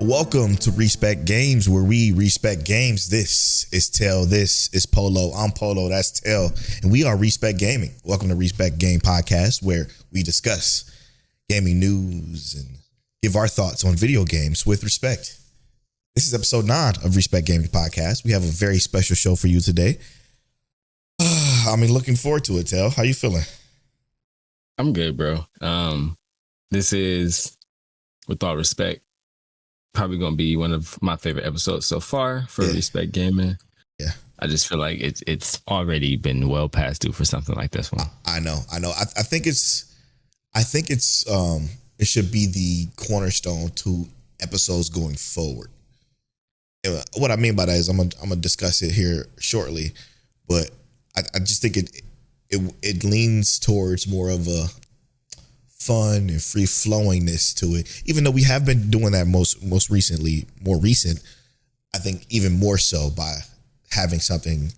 Welcome to Respec Games, where we respect games. This is Tell. This is Polow. I'm Polow. That's Tell. And we are Respec Gaming. Welcome to Respec Game Podcast, where we discuss gaming news and give our thoughts on video games with respect. This is episode 9 of Respec Gaming Podcast. We have a very special show for you today. Looking forward to it, Tell. How you feeling? I'm good, bro. This is, with all respect, probably going to be one of my favorite episodes so far for Respec Gaming. Yeah. I just feel like it's already been well past due for something like this one. I know. I think it should be the cornerstone to episodes going forward. And what I mean by that is I'm gonna discuss it here shortly, but I just think it leans towards more of a fun and free flowingness to it. Even though we have been doing that most recently, more recent, I think even more so by having something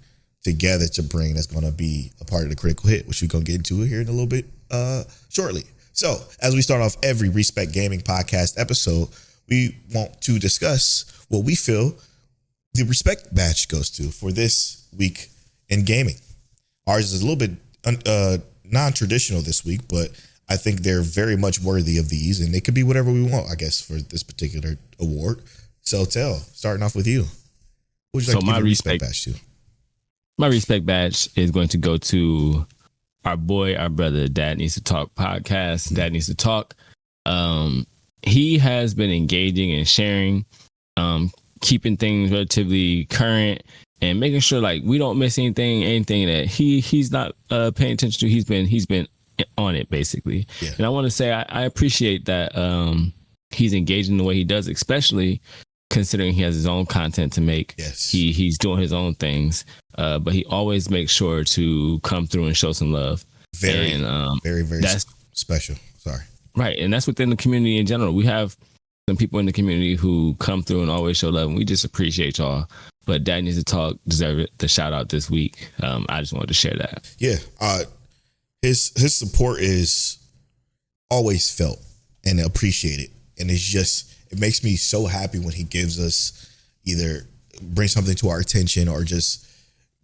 together to bring that's going to be a part of the critical hit, which we're going to get into here in a little bit shortly. So as we start off every Respec Gaming Podcast episode, we want to discuss what we feel the Respect badge goes to for this week in gaming. Ours is a little bit non-traditional this week, but I think they're very much worthy of these, and they could be whatever we want, I guess, for this particular award. So, Tell, starting off with you. What would you like to give your Respect badge to? My Respect badge is going to go to our brother, Dad Needs to Talk podcast. Dad Needs to Talk. He has been engaging and sharing, keeping things relatively current, and making sure like we don't miss anything that he's not paying attention to. He's been on it basically. Yeah. And I want to say I appreciate that he's engaged in the way he does, especially considering he has his own content to make. Yes. He's doing his own things, but he always makes sure to come through and show some love. Very that's special. Sorry. Right. And that's within the community in general. We have some people in the community who come through and always show love, and we just appreciate y'all. But Dad Needs to Talk deserve the shout out this week. I just wanted to share that. Yeah. His support is always felt and appreciated. And it makes me so happy when he gives us either bring something to our attention or just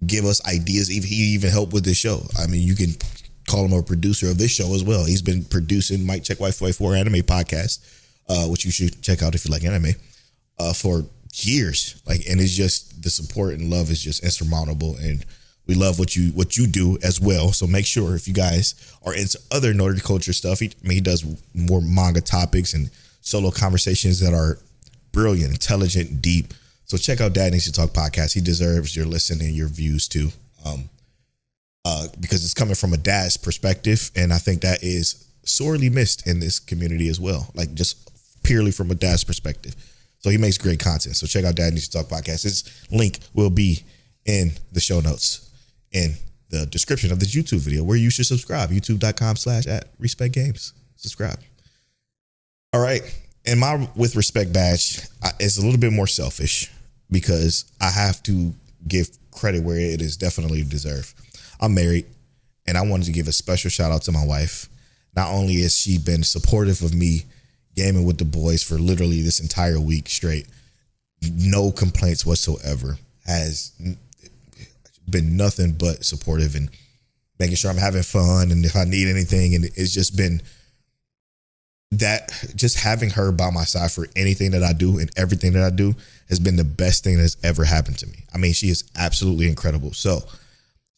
give us ideas. He even helped with this show. I mean, you can call him a producer of this show as well. He's been producing Mike Check Wife 4 anime podcast, which you should check out if you like anime, for years. And it's just the support and love is just insurmountable. And we love what you do as well. So make sure if you guys are into other nerd culture stuff, he does more manga topics and solo conversations that are brilliant, intelligent, deep. So check out Dad Needs to Talk podcast. He deserves your listen and your views too, because it's coming from a dad's perspective, and I think that is sorely missed in this community as well. Like just purely from a dad's perspective. So he makes great content. So check out Dad Needs to Talk podcast. His link will be in the show notes, in the description of this YouTube video, where you should subscribe, youtube.com/@RespectGames. Subscribe. All right. And my with respect badge is a little bit more selfish because I have to give credit where it is definitely deserved. I'm married, and I wanted to give a special shout out to my wife. Not only has she been supportive of me gaming with the boys for literally this entire week straight, no complaints whatsoever, has been nothing but supportive and making sure I'm having fun, and if I need anything, and it's just been that, just having her by my side for anything that I do and everything that I do has been the best thing that's ever happened to me. I mean, she is absolutely incredible. So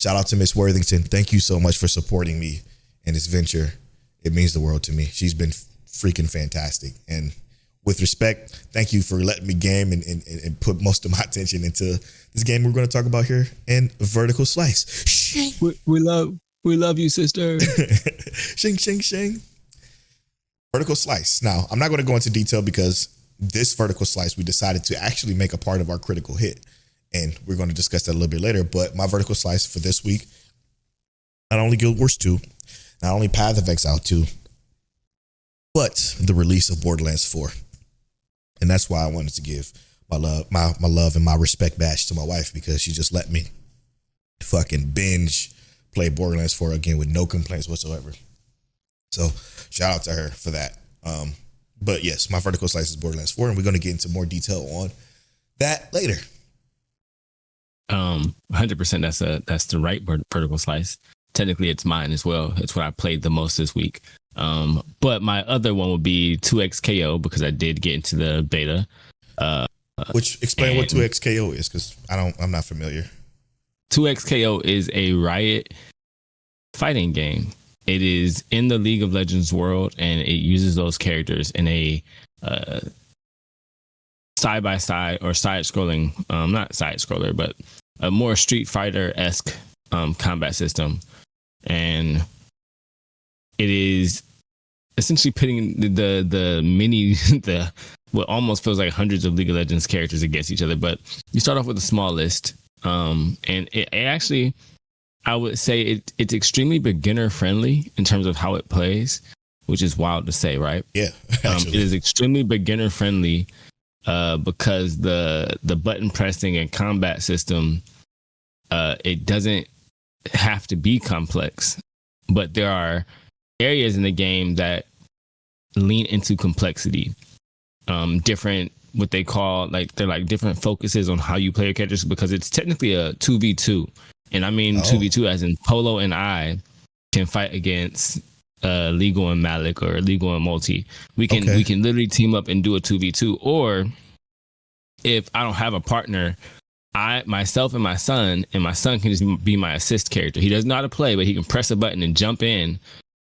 shout out to Miss Worthington. Thank you so much for supporting me in this venture. It means the world to me. She's been freaking fantastic. And with respect, thank you for letting me game and put most of my attention into this game we're going to talk about here in Vertical Slice. We love you, sister. Shing, shing, shing. Vertical Slice. Now, I'm not going to go into detail because this Vertical Slice we decided to actually make a part of our critical hit, and we're going to discuss that a little bit later. But my Vertical Slice for this week, not only Guild Wars 2, not only Path of Exile 2, but the release of Borderlands 4. And that's why I wanted to give my love and my respect badge to my wife, because she just let me fucking binge play Borderlands 4 again with no complaints whatsoever. So shout out to her for that. But yes, my vertical slice is Borderlands 4, and we're going to get into more detail on that later. 100%. That's the right vertical slice. Technically, it's mine as well. It's what I played the most this week. But my other one would be 2XKO because I did get into the beta. Which explain what 2XKO is, because I'm not familiar. 2XKO is a Riot fighting game. It is in the League of Legends world, and it uses those characters in a side by side or side scrolling, not side scroller, but a more Street Fighter-esque combat system. And it is essentially pitting the what almost feels like hundreds of League of Legends characters against each other. But you start off with a small list, and it actually, I would say it's extremely beginner friendly in terms of how it plays, which is wild to say, right? Yeah, it is extremely beginner friendly because the button pressing and combat system, it doesn't have to be complex, but there are areas in the game that lean into complexity. Different, what they call, they're like different focuses on how you play your characters, because it's technically a 2v2. And I mean 2v2 as in Polow and I can fight against Legal and Malik or Legal and Multi. We can literally team up and do a 2v2. Or if I don't have a partner, myself and my son can just be my assist character. He doesn't know how to play, but he can press a button and jump in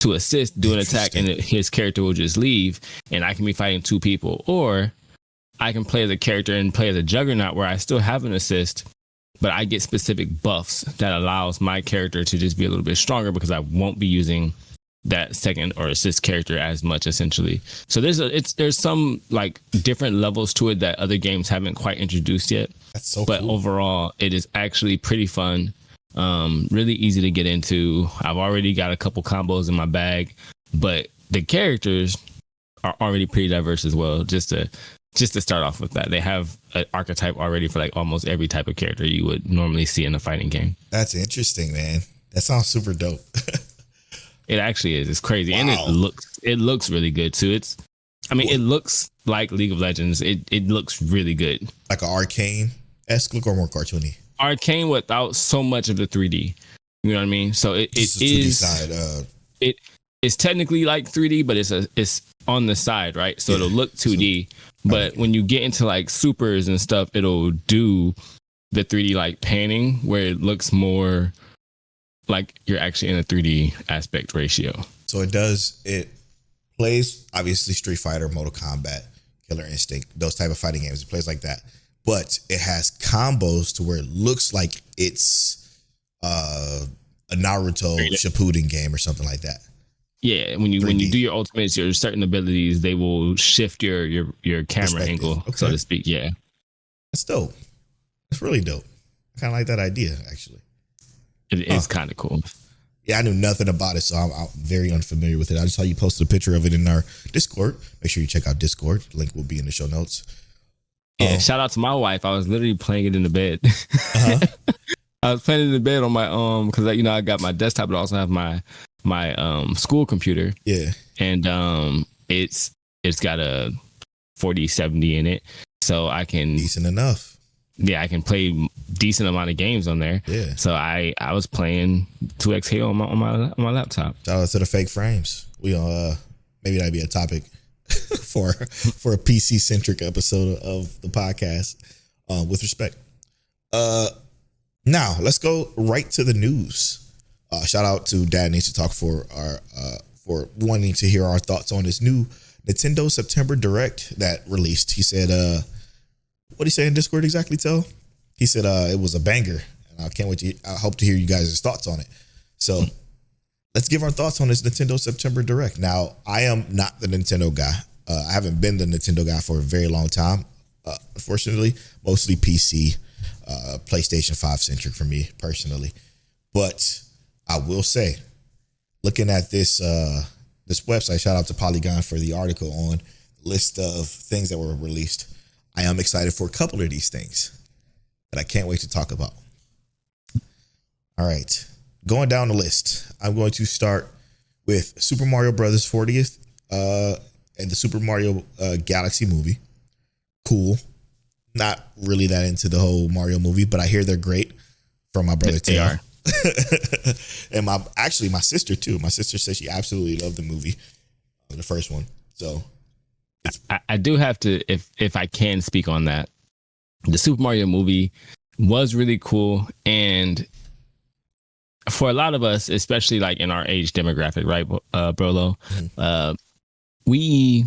to assist, do an attack, and his character will just leave, and I can be fighting two people. Or I can play as a character and play as a Juggernaut where I still have an assist, but I get specific buffs that allows my character to just be a little bit stronger because I won't be using that second or assist character as much, essentially. So there's some like different levels to it that other games haven't quite introduced yet. That's so but cool. Overall, it is actually pretty fun. Really easy to get into. I've already got a couple combos in my bag, but the characters are already pretty diverse as well. Just to start off with that, they have an archetype already for like almost every type of character you would normally see in a fighting game. That's interesting, man. That sounds super dope. It actually is. It's crazy. Wow. And it looks really good too. It looks like League of Legends. It looks really good. Like an Arcane-esque look or more cartoony? Arcane without so much of the 3D. You know what I mean? So it is 2D side. It's technically like 3D, but it's on the side, right? So it'll look 2D. But when you get into like supers and stuff, it'll do the 3D like panning where it looks more like you're actually in a 3D aspect ratio. So it plays obviously Street Fighter, Mortal Kombat, Killer Instinct, those type of fighting games. It plays like that. But it has combos to where it looks like it's a Naruto Shippuden game or something like that. Yeah, when you do your ultimates, your certain abilities, they will shift your camera angle, so to speak. Yeah, that's dope. It's really dope. I kind of like that idea, actually. It is kind of cool. Yeah, I knew nothing about it, so I'm very unfamiliar with it. I just saw you posted a picture of it in our Discord. Make sure you check out Discord. Link will be in the show notes. Yeah, shout out to my wife. I was literally playing it in the bed. I was playing it in the bed on my because I got my desktop, but I also have my school computer. Yeah, and it's got a 4070 in it, so I can decent enough. Yeah, I can play decent amount of games on there. Yeah. So I was playing 2XKO on my laptop. Shout out to the fake frames. We maybe that'd be a topic for a PC centric episode of the podcast. With respect. Now let's go right to the news. Shout out to Dad Needs to Talk for wanting to hear our thoughts on this new Nintendo September Direct that released. He said, what did he say in Discord exactly, Tell? He said it was a banger, and I can't wait I hope to hear you guys' thoughts on it. So let's give our thoughts on this Nintendo September Direct. Now, I am not the Nintendo guy. I haven't been the Nintendo guy for a very long time, unfortunately. Mostly PC, PlayStation 5 centric for me personally. But I will say, looking at this website, shout out to Polygon for the article on the list of things that were released. I am excited for a couple of these things that I can't wait to talk about. All right. Going down the list, I'm going to start with Super Mario Brothers 40th and the Super Mario Galaxy movie. Cool. Not really that into the whole Mario movie, but I hear they're great from my brother They Taylor. are. And my sister too. My sister said she absolutely loved the movie, the first one. So I do have to, if I can speak on that, the Super Mario movie was really cool, and for a lot of us, especially like in our age demographic, right, Brolo, we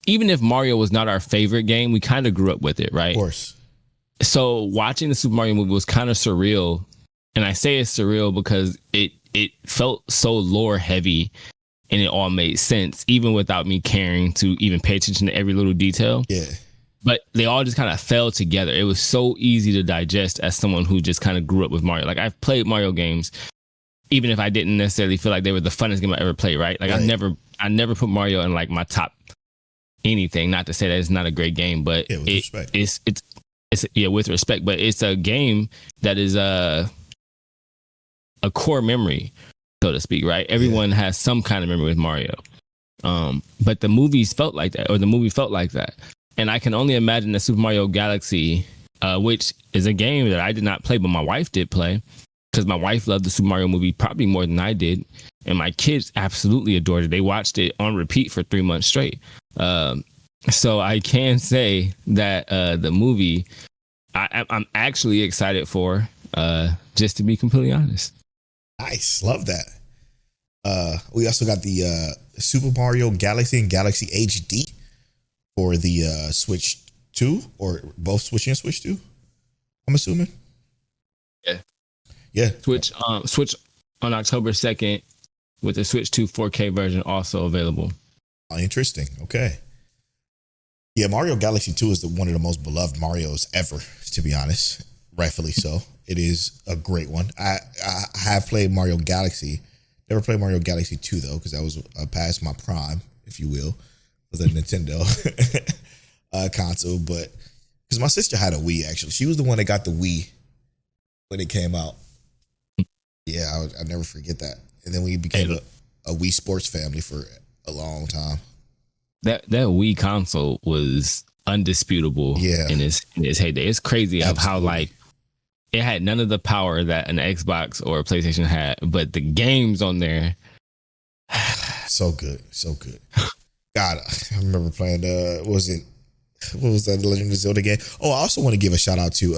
even if Mario was not our favorite game, we kind of grew up with it, right? of course. So watching the Super Mario movie was kind of surreal, and I say it's surreal because it felt so lore heavy, and it all made sense, even without me caring to even pay attention to every little detail. Yeah. But they all just kind of fell together. It was so easy to digest as someone who just kind of grew up with Mario. Like, I've played Mario games, even if I didn't necessarily feel like they were the funnest game I ever played, right? Like, right. I never put Mario in like my top anything. Not to say that it's not a great game, but Yeah, with respect. It's yeah, with respect. But it's a game that is a core memory, so to speak, right? Everyone has some kind of memory with Mario. But the movies felt like that, or the movie felt like that. And I can only imagine that Super Mario Galaxy, which is a game that I did not play, but my wife did play, because my wife loved the Super Mario movie probably more than I did. And my kids absolutely adored it. They watched it on repeat for 3 months straight. So I can say that the movie, I'm actually excited for, just to be completely honest. Nice. Love that. We also got the Super Mario Galaxy and Galaxy HD for the Switch 2, or both Switch and Switch 2, I'm assuming. Yeah. Switch on October 2nd with the Switch 2 4K version also available. Oh, interesting. Okay. Yeah, Mario Galaxy 2 is one of the most beloved Marios ever, to be honest. Rightfully so. It is a great one. I have played Mario Galaxy. Never played Mario Galaxy 2, though, because that was past my prime, if you will, with a Nintendo console. But because my sister had a Wii, actually. She was the one that got the Wii when it came out. Yeah, I never forget that. And then we became a Wii Sports family for a long time. That Wii console was undisputable in its heyday. It's crazy of how like it had none of the power that an Xbox or a PlayStation had, but the games on there, so good. God, I remember playing what was that, the Legend of Zelda game? Oh, I also want to give a shout out to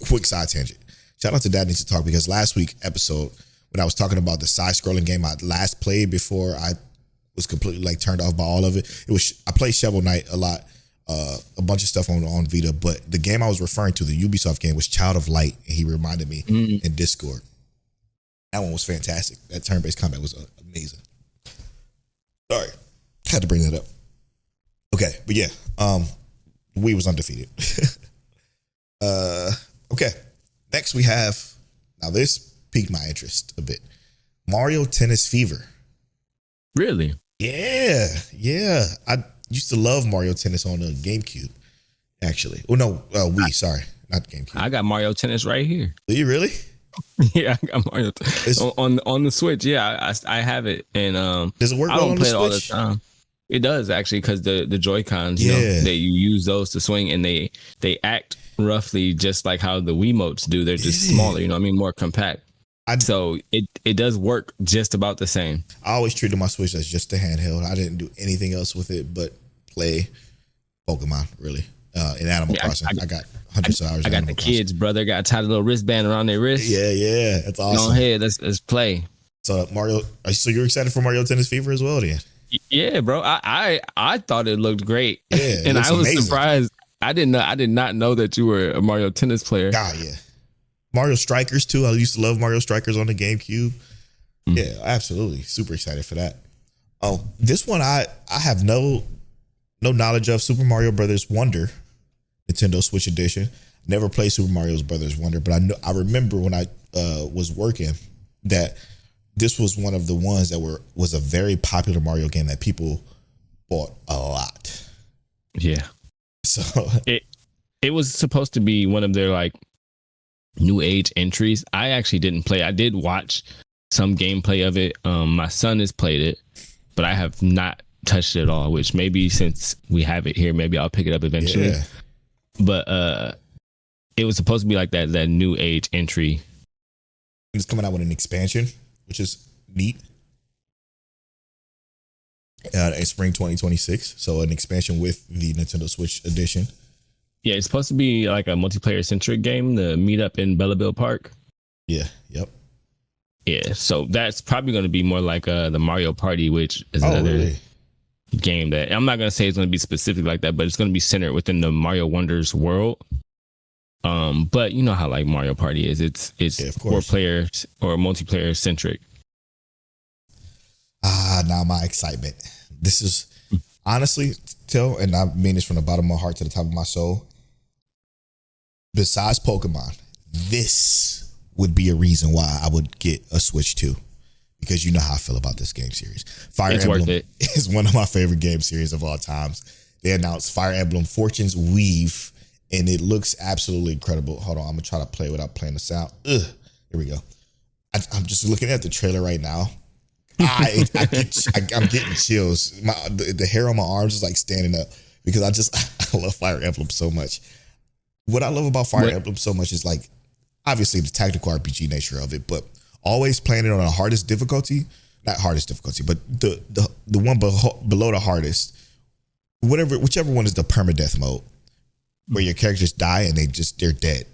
quick side tangent. Shout out to Dad Needs to Talk, because last week episode, when I was talking about the side scrolling game I last played before I was completely like turned off by all of it. I played Shovel Knight a lot, a bunch of stuff on Vita, but the game I was referring to, the Ubisoft game, was Child of Light, and he reminded me in Discord. That one was fantastic. That turn-based combat was amazing. Sorry, had to bring that up. Okay, but yeah, Wii was undefeated. Okay, next we have, now this piqued my interest a bit, Mario Tennis Fever. Really? Yeah. I used to love Mario Tennis on the GameCube, actually. Oh, no, Wii, sorry. Not GameCube. I got Mario Tennis right here. Do you really? Yeah, I got Mario Tennis. On the Switch. Yeah, I have it. And does it work I well don't on play the it all the Switch? time. It does, actually, because the Joy-Cons, you know, that you use those to swing, and they act roughly just like how the Wiimotes do. They're just smaller, you know what I mean? More compact. So it does work just about the same. I always treated my Switch as just a handheld. I didn't do anything else with it but play Pokemon, really. In Animal Crossing. I got hundreds of hours. I got the kids, brother. Got tied a little wristband around their wrist. Yeah. That's awesome. Go ahead, let's play. So so you're excited for Mario Tennis Fever as well, then? Yeah, bro. I thought it looked great. Yeah, and I was amazing. surprised. I did not know that you were a Mario Tennis player. God, yeah. Mario Strikers too. I used to love Mario Strikers on the GameCube. Yeah, absolutely. Super excited for that. Oh, this one I have no knowledge of. Super Mario Brothers Wonder, Nintendo Switch Edition. Never played Super Mario Brothers Wonder, but I remember when I was working that this was one of the ones that was a very popular Mario game that people bought a lot. Yeah. So it was supposed to be one of their like new age entries. I actually didn't play. I did watch some gameplay of it. My son has played it, but I have not touched it at all. Which maybe since we have it here, maybe I'll pick it up eventually. Yeah. But it was supposed to be like that new age entry. It's coming out with an expansion, which is neat. In spring 2026, so an expansion with the Nintendo Switch edition. Yeah, it's supposed to be like a multiplayer centric game. The meetup in Belleville Park. Yeah. Yep. Yeah, so that's probably going to be more like the Mario Party, which is another game that I'm not going to say it's going to be specific like that, but it's going to be centered within the Mario Wonders world. But you know how like Mario Party is. It's 4 players or multiplayer centric. Now my excitement. This is honestly, and I mean this from the bottom of my heart to the top of my soul. Besides Pokemon, this would be a reason why I would get a Switch 2. Because you know how I feel about this game series. Fire Emblem is one of my favorite game series of all times. They announced Fire Emblem Fortune's Weave, and it looks absolutely incredible. Hold on, I'm gonna try to play without playing the sound. Here we go. I'm just looking at the trailer right now. I'm getting chills. The hair on my arms is like standing up because I love Fire Emblem so much. What I love about Fire Emblem so much is like obviously the tactical RPG nature of it, but always playing it on the hardest difficulty, not hardest difficulty, but the one below the hardest, whichever one is the permadeath mode, where your characters die and they're dead.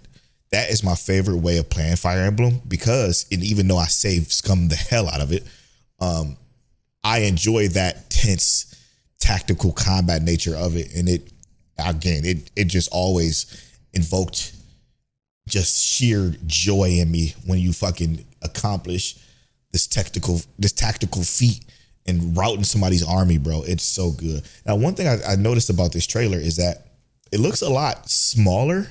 That is my favorite way of playing Fire Emblem because, and even though I scum the hell out of it, I enjoy that tense tactical combat nature of it. And it just always invoked just sheer joy in me when you fucking accomplish this tactical feat and routing somebody's army, bro. It's so good. Now, one thing I noticed about this trailer is that it looks a lot smaller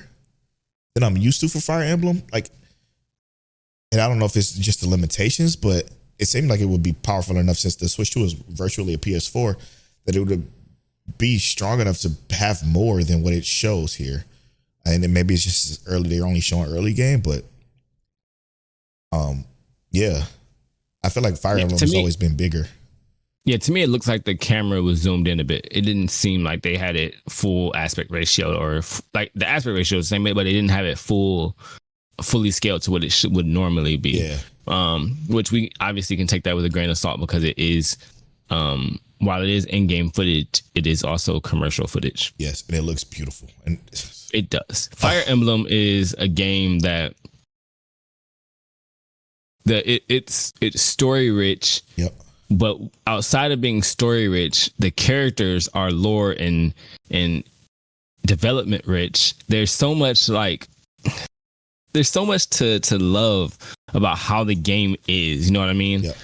than I'm used to for Fire Emblem. Like, and I don't know if it's just the limitations, but it seemed like it would be powerful enough since the Switch 2 is virtually a PS4 that it would be strong enough to have more than what it shows here. And then maybe it's just early. They're only showing early game, but yeah, I feel like Fire Emblem has always been bigger. Yeah, to me, it looks like the camera was zoomed in a bit. It didn't seem like they had it full aspect ratio or like the aspect ratio was the same way, but they didn't have it fully scaled to what it would normally be. Yeah. Which we obviously can take that with a grain of salt because it is, while it is in-game footage, it is also commercial footage. Yes, and it looks beautiful. And it does. Fire Emblem is a game that it's story rich. Yep. But outside of being story rich, the characters are lore and development rich. There's so much to love about how the game is. You know what I mean? Yep.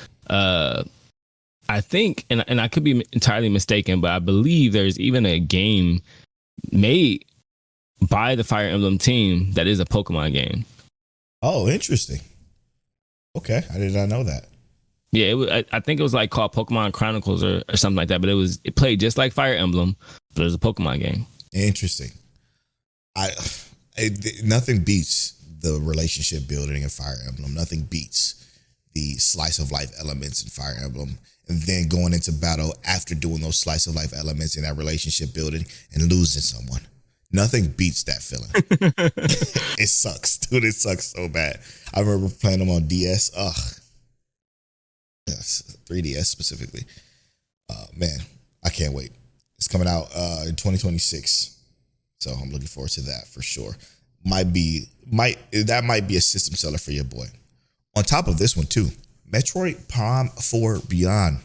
I think, and I could be entirely mistaken, but I believe there's even a game made by the Fire Emblem team that is a Pokemon game. Oh, interesting. Okay, I did not know that. Yeah, I think it was like called Pokemon Chronicles or something like that, but it played just like Fire Emblem, but it was a Pokemon game. Interesting. Nothing beats the relationship building in Fire Emblem. Nothing beats the slice of life elements in Fire Emblem. And then going into battle after doing those slice of life elements in that relationship building and losing someone. Nothing beats that feeling. It sucks, dude. It sucks so bad. I remember playing them on DS. Ugh. Yes, 3DS specifically. Man, I can't wait. It's coming out in 2026. So I'm looking forward to that for sure. That might be a system seller for your boy. On top of this one too, Metroid Prime 4 Beyond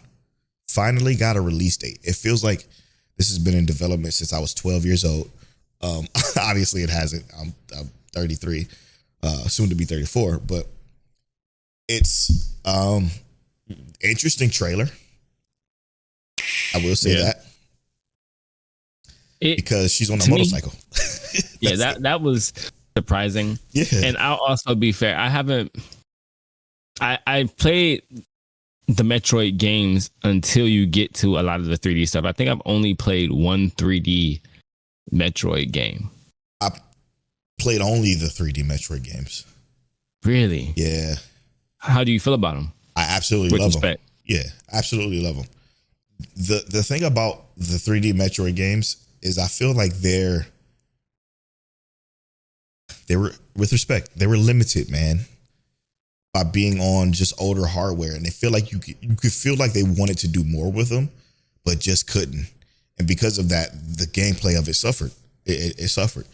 finally got a release date. It feels like this has been in development since I was 12 years old. Obviously it hasn't. I'm 33, soon to be 34, but it's interesting trailer. I will say that. Because she's on a motorcycle. Yeah, that was surprising. Yeah. And I'll also be fair. I played the Metroid games until you get to a lot of the 3D stuff. I think I've only played one 3D Metroid game. I played only the 3D Metroid games. Really? Yeah. How do you feel about them? I absolutely love them. Yeah, absolutely love them. The thing about the 3D Metroid games is I feel like they were, with respect, they were limited, man, by being on just older hardware, and they feel like you could feel like they wanted to do more with them, but just couldn't. And because of that, the gameplay of it suffered. It suffered.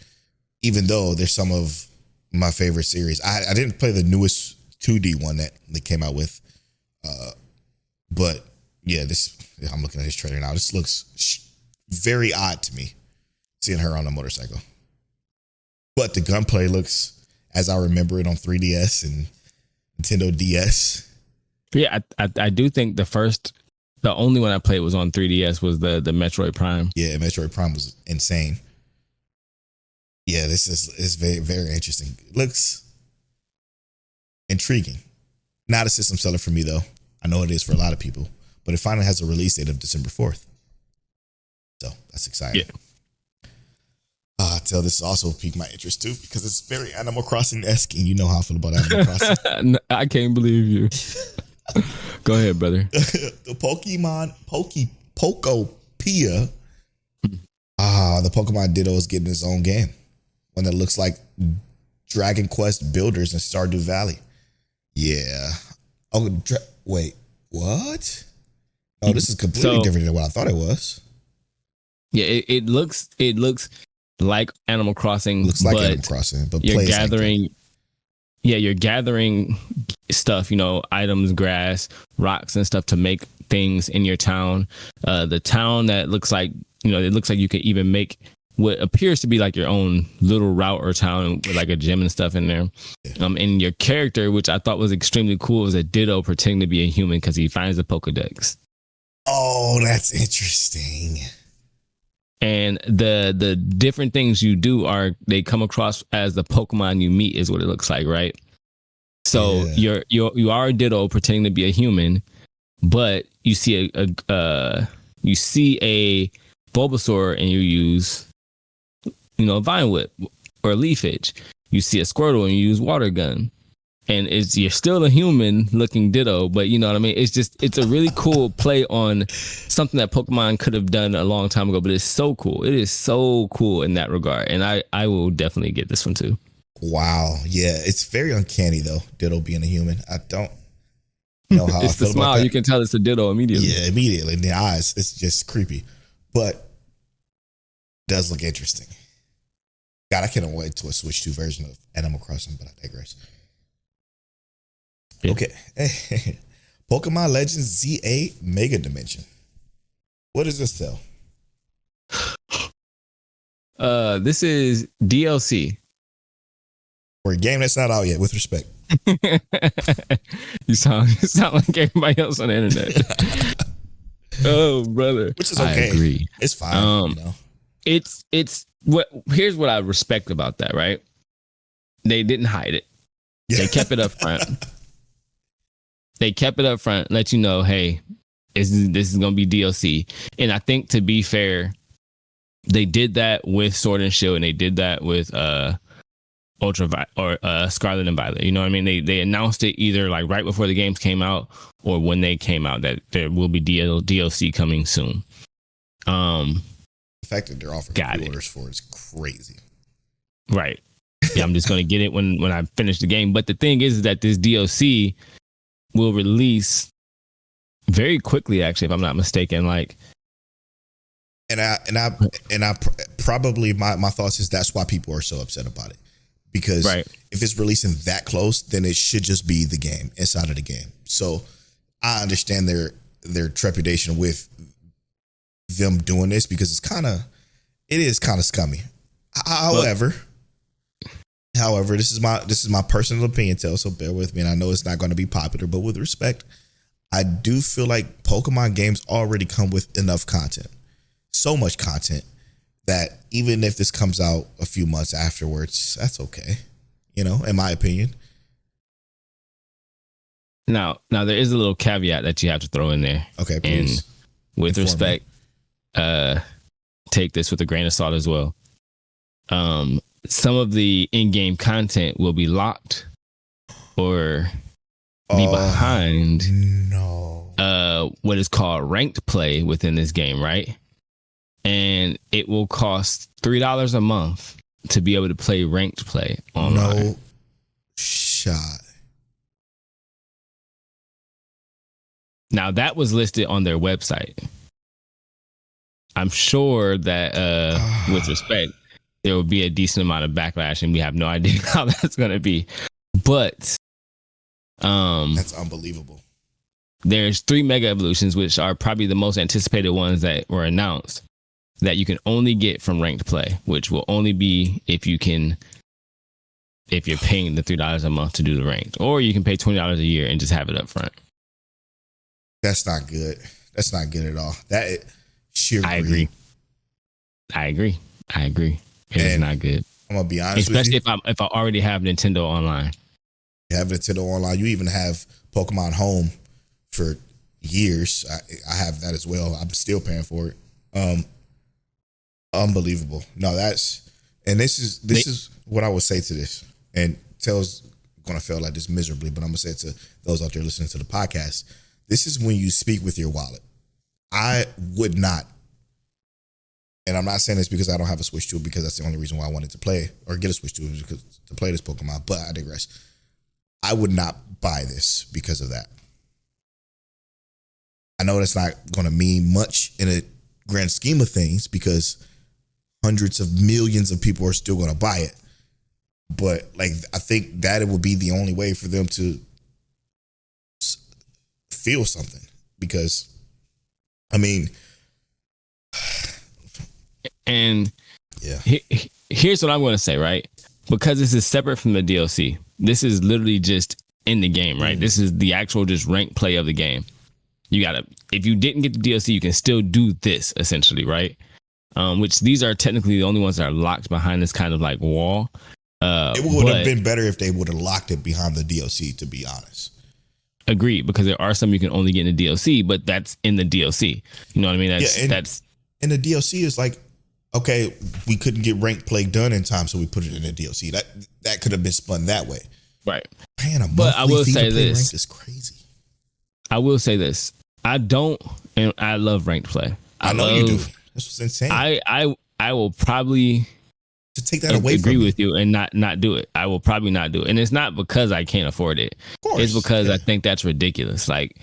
Even though there's some of my favorite series. I didn't play the newest 2D one that they came out with. But yeah, I'm looking at his trailer now. This looks very odd to me, seeing her on a motorcycle. But the gunplay looks as I remember it on 3DS and Nintendo DS. Yeah, I do think the only one I played was on 3DS was the Metroid Prime. Yeah, Metroid Prime was insane. Yeah, this is very, very interesting. It looks intriguing. Not a system seller for me, though. I know it is for a lot of people, but it finally has a release date of December 4th. So that's exciting. Yeah. I tell this also piqued my interest too, because it's very Animal Crossing-esque, and you know how I feel about Animal Crossing. I can't believe you. Go ahead, brother. The Pokemon Pokopia. The Pokemon Ditto is getting its own game. One that looks like Dragon Quest Builders in Stardew Valley. Yeah. Oh, wait. What? Oh, this is completely different than what I thought it was. Yeah, it looks like Animal Crossing. Looks like Animal Crossing, but you're gathering. Yeah, you're gathering stuff, items, grass, rocks, and stuff to make things in your town. The town that looks like, it looks like you could even make what appears to be like your own little route or town with like a gym and stuff in there. And your character, which I thought was extremely cool, is a Ditto pretending to be a human because he finds the Pokedex. Oh, that's interesting. And the different things you do they come across as the Pokemon you meet is what it looks like, right? So you are a Ditto pretending to be a human, but you see a Bulbasaur and you use a Vine Whip or a Leaf Edge. You see a Squirtle and you use Water Gun. And you're still a human looking Ditto, but you know what I mean? It's a really cool play on something that Pokemon could have done a long time ago, but it's so cool. It is so cool in that regard. And I will definitely get this one too. Wow. Yeah. It's very uncanny though, Ditto being a human. I don't know how it's I feel the smile. about that. You can tell it's a Ditto immediately. Yeah, immediately. In the eyes, it's just creepy. But it does look interesting. God, I can't wait to a Switch 2 version of Animal Crossing, but I digress. Yeah. Okay. Pokemon Legends ZA Mega Dimension. What does this tell? This is DLC. For a game that's not out yet, with respect. You sound like everybody else on the internet. Oh, brother. Which is okay. I agree. It's fine. Here's what I respect about that, right? They didn't hide it. Yeah. They kept it up front. Let you know, hey, this is going to be DLC. And I think, to be fair, they did that with Sword and Shield, and they did that with Scarlet and Violet. You know what I mean? They announced it either like right before the games came out or when they came out that there will be DLC coming soon. The fact that they're offering pre-orders for it is crazy. Right. Yeah, I'm just going to get it when I finish the game. But the thing is that this DLC will release very quickly, actually, if I'm not mistaken. Probably my thoughts is that's why people are so upset about it. Because if it's releasing that close, then it should just be the game inside of the game. So I understand their trepidation with them doing this because it is kind of scummy. However, this is my personal opinion, so bear with me. And I know it's not going to be popular, but with respect, I do feel like Pokemon games already come with enough content, so much content that even if this comes out a few months afterwards, that's okay. In my opinion. Now there is a little caveat that you have to throw in there. Okay, please. And with respect, take this with a grain of salt as well. Some of the in-game content will be locked or be behind. No. what is called ranked play within this game, right? And it will cost $3 a month to be able to play ranked play online. No shot. Now that was listed on their website. I'm sure that with Respect, there will be a decent amount of backlash, and we have no idea how that's going to be. But that's unbelievable. There's 3 Mega Evolutions, which are probably the most anticipated ones that were announced, that you can only get from ranked play, which will only be if you're paying the $3 a month to do the ranked, or you can pay $20 a year and just have it up front. That's not good. That's not good at all. That sheer I greed. agree. It is not good. I'm gonna be honest, especially with you. if I already have Nintendo Online. You have Nintendo Online. You even have Pokemon Home for years. I have that as well. I'm still paying for it. Unbelievable. No, this is what I would say to this. And Taylor's gonna feel like this miserably, but I'm gonna say it to those out there listening to the podcast. This is when you speak with your wallet. I would not, and I'm not saying this because I don't have a Switch 2, because that's the only reason why I wanted to play or get a Switch 2 because to play this Pokemon, but I digress. I would not buy this because of that. I know that's not going to mean much in a grand scheme of things because hundreds of millions of people are still going to buy it. But like, I think that it would be the only way for them to feel something, because I mean, and yeah, here's what I'm going to say, right? Because this is separate from the DLC. This is literally just in the game, right? This is the actual just ranked play of the game. You gotta, if you didn't get the DLC, you can still do this essentially, right? Which these are technically the only ones that are locked behind this kind of like wall. It would have been better if they would have locked it behind the DLC, to be honest. Agreed, because there are some you can only get in the DLC, but that's in the DLC. You know what I mean? That's and the DLC is like, okay, we couldn't get ranked play done in time, so we put it in the DLC. That could have been spun that way, right? Man, but I will say this: ranked is crazy. I will say this: I don't, and I love ranked play. I know you do. This was insane. I will probably to take that away agree from with you and not do it. I will probably not do it, and it's not because I can't afford it. Of course, it's because I think that's ridiculous. Like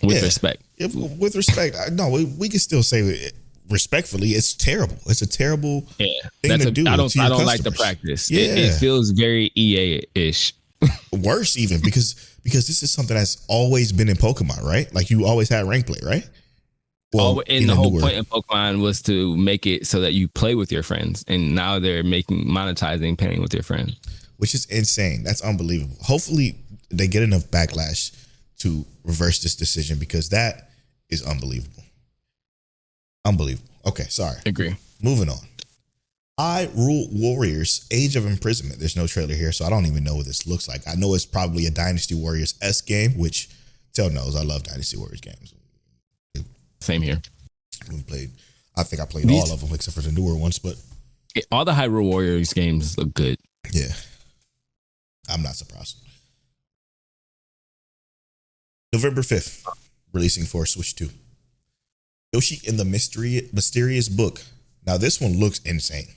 with respect, with respect, no, we can still say it respectfully. It's terrible. It's a terrible thing to do. I don't customers. like the practice. Yeah. It feels very EA-ish. Worse even because this is something that's always been in Pokemon, right? Like you always had rank play, right? Well, and the whole point of Pokemon was to make it so that you play with your friends, and now they're monetizing playing with your friends, which is insane. That's unbelievable. Hopefully, they get enough backlash to reverse this decision, because that is unbelievable. Unbelievable. Okay, sorry. Agree. Moving on. Hyrule Warriors: Age of Imprisonment. There's no trailer here, so I don't even know what this looks like. I know it's probably a Dynasty Warriors-esque game, which Tell knows I love Dynasty Warriors games. Same here. I think I played all of them except for the newer ones, but all the Hyrule Warriors games look good. Yeah, I'm not surprised. November 5th, releasing for Switch 2. Yoshi in the Mysterious Book. Now this one looks insane.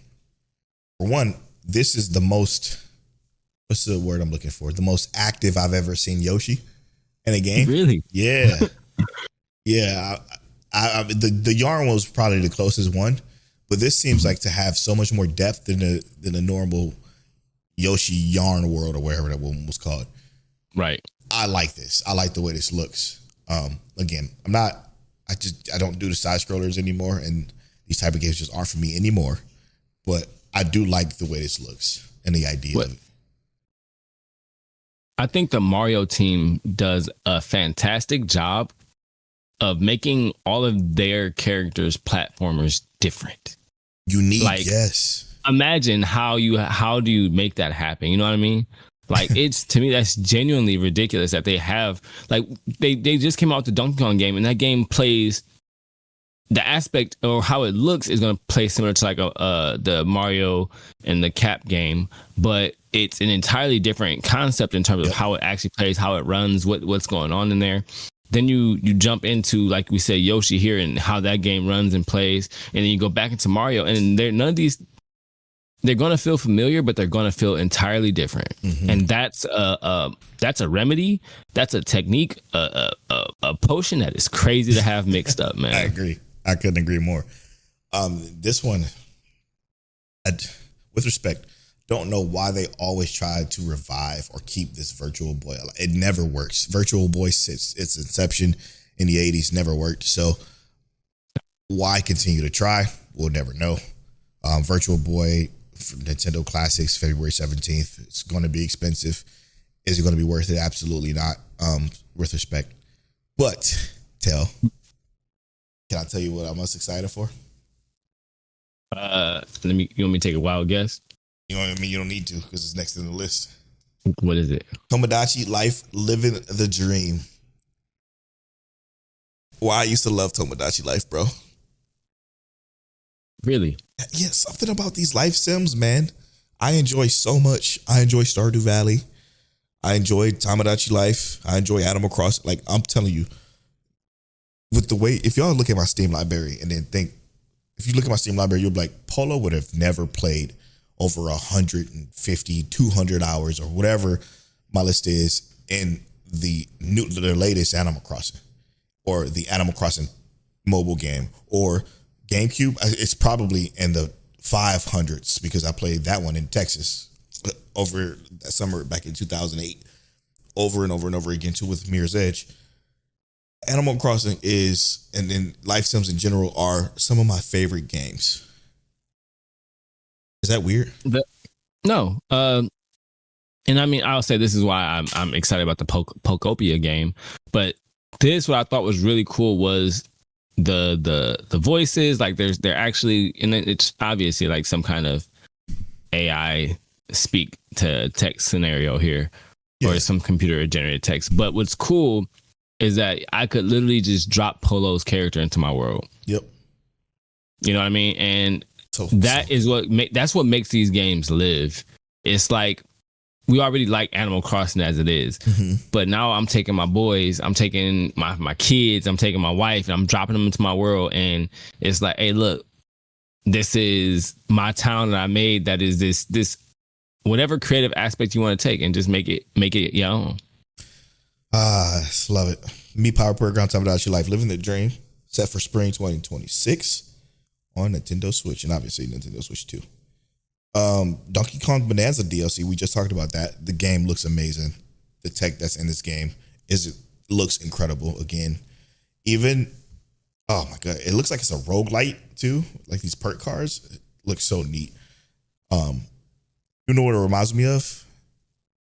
For one, this is the most, what's the word I'm looking for? The most active I've ever seen Yoshi in a game. Really? Yeah. Yeah. The yarn was probably the closest one, but this seems like to have so much more depth than the normal Yoshi yarn world or whatever that one was called. Right. I like this. I like the way this looks. Again, I don't do the side scrollers anymore, and these type of games just aren't for me anymore. But I do like the way this looks and the idea of it. I think the Mario team does a fantastic job of making all of their characters platformers different. Unique, like, yes. Imagine how do you make that happen? You know what I mean? Like, it's, to me, that's genuinely ridiculous that they have, like, they just came out with the Donkey Kong game, and that game plays, the aspect or how it looks is going to play similar to like the Mario and the Cap game, but it's an entirely different concept in terms of how it actually plays, how it runs, what's going on in there. then you jump into, like we said, Yoshi here and how that game runs and plays, and then you go back into Mario, and none of these, they're gonna feel familiar, but they're gonna feel entirely different. And that's a remedy, that's a technique, a potion that is crazy to have mixed up, man. I agree. I couldn't agree more. This one, with respect, don't know why they always try to revive or keep this Virtual Boy alive. It never works. Virtual Boy, since its inception in the 80s, never worked. So why continue to try? We'll never know. Virtual Boy, Nintendo Classics, February 17th. It's going to be expensive. Is it going to be worth it? Absolutely not. With respect. But, can I tell you what I'm most excited for? You want me to take a wild guess? You know what I mean? You don't need to, because it's next in the list. What is it? Tomodachi Life, Living the Dream. Why I used to love Tomodachi Life, bro. Really? Yeah, something about these life sims, man. I enjoy so much. I enjoy Stardew Valley. I enjoy Tomodachi Life. I enjoy Animal Crossing. Like, I'm telling you, with the way, if y'all look at my Steam library and then think, if you look at my Steam library, you'll be like, Polo would have never played over 150, 200 hours or whatever my list is in the latest Animal Crossing or the Animal Crossing mobile game or GameCube. It's probably in the 500s because I played that one in Texas over that summer back in 2008 over and over and over again too with Mirror's Edge. Animal Crossing is, and then life sims in general are some of my favorite games. Is that weird? No. And I mean, I'll say this is why I'm excited about the Pokopia game. But this, what I thought was really cool was the voices. Like they're actually, and it's obviously like some kind of AI speak to text scenario here, or some computer generated text. But what's cool is that I could literally just drop Polow's character into my world. Yep. You know what I mean? And is that's what makes these games live. It's like we already like Animal Crossing as it is, but now I'm taking my boys, I'm taking my kids, I'm taking my wife, and I'm dropping them into my world, and it's like, hey, look, this is my town that I made. That is this whatever creative aspect you want to take, and just make it your own. Love it. Me, Power Playground, Tomodachi Life, Living the Dream, set for spring 2026 on Nintendo Switch, and obviously Nintendo Switch 2. Donkey Kong Bonanza DLC, we just talked about that. The game looks amazing. The tech that's in this game looks incredible. Again, even, oh my God, it looks like it's a roguelite too. Like these perk cards, it looks so neat. You know what it reminds me of?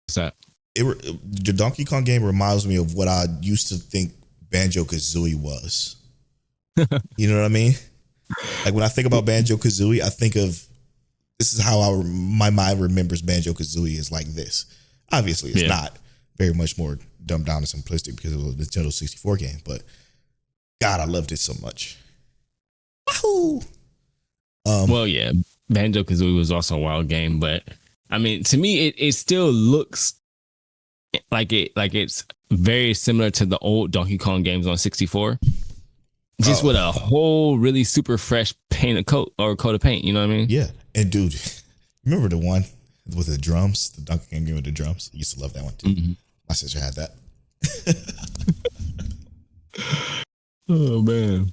What's that? The Donkey Kong game reminds me of what I used to think Banjo-Kazooie was. You know what I mean? Like when I think about Banjo-Kazooie, I think of, this is how my mind remembers Banjo-Kazooie is like this. Obviously, it's not very much more dumbed down and simplistic because it was a Nintendo 64 game, but God, I loved it so much. Wahoo! Well, yeah, Banjo-Kazooie was also a wild game, but I mean, to me, it still looks like it's very similar to the old Donkey Kong games on 64. Just with a whole really super fresh coat of paint, you know what I mean? Yeah. And dude, remember the one with the drums? The Donkey Kong game with the drums? I used to love that one too. Mm-hmm. My sister had that. Oh man.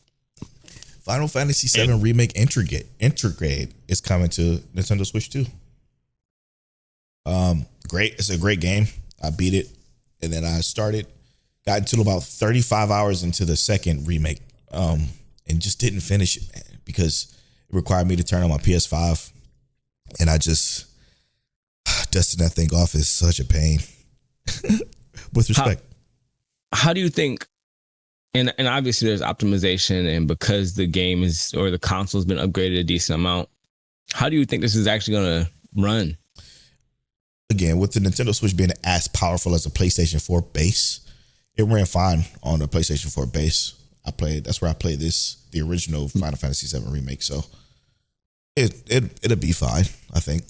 Final Fantasy VII Remake Intrograde is coming to Nintendo Switch 2. Great. It's a great game. I beat it. And then I got into about 35 hours into the second remake. And just didn't finish it, man, because it required me to turn on my PS5, and I just dusting that thing off is such a pain. With respect, how do you think? And obviously there's optimization, and because the game or the console's been upgraded a decent amount, how do you think this is actually going to run? Again, with the Nintendo Switch being as powerful as a PlayStation 4 base, it ran fine on the PlayStation 4 base. That's where I played the original Final Fantasy VII Remake. So it'll be fine, I think.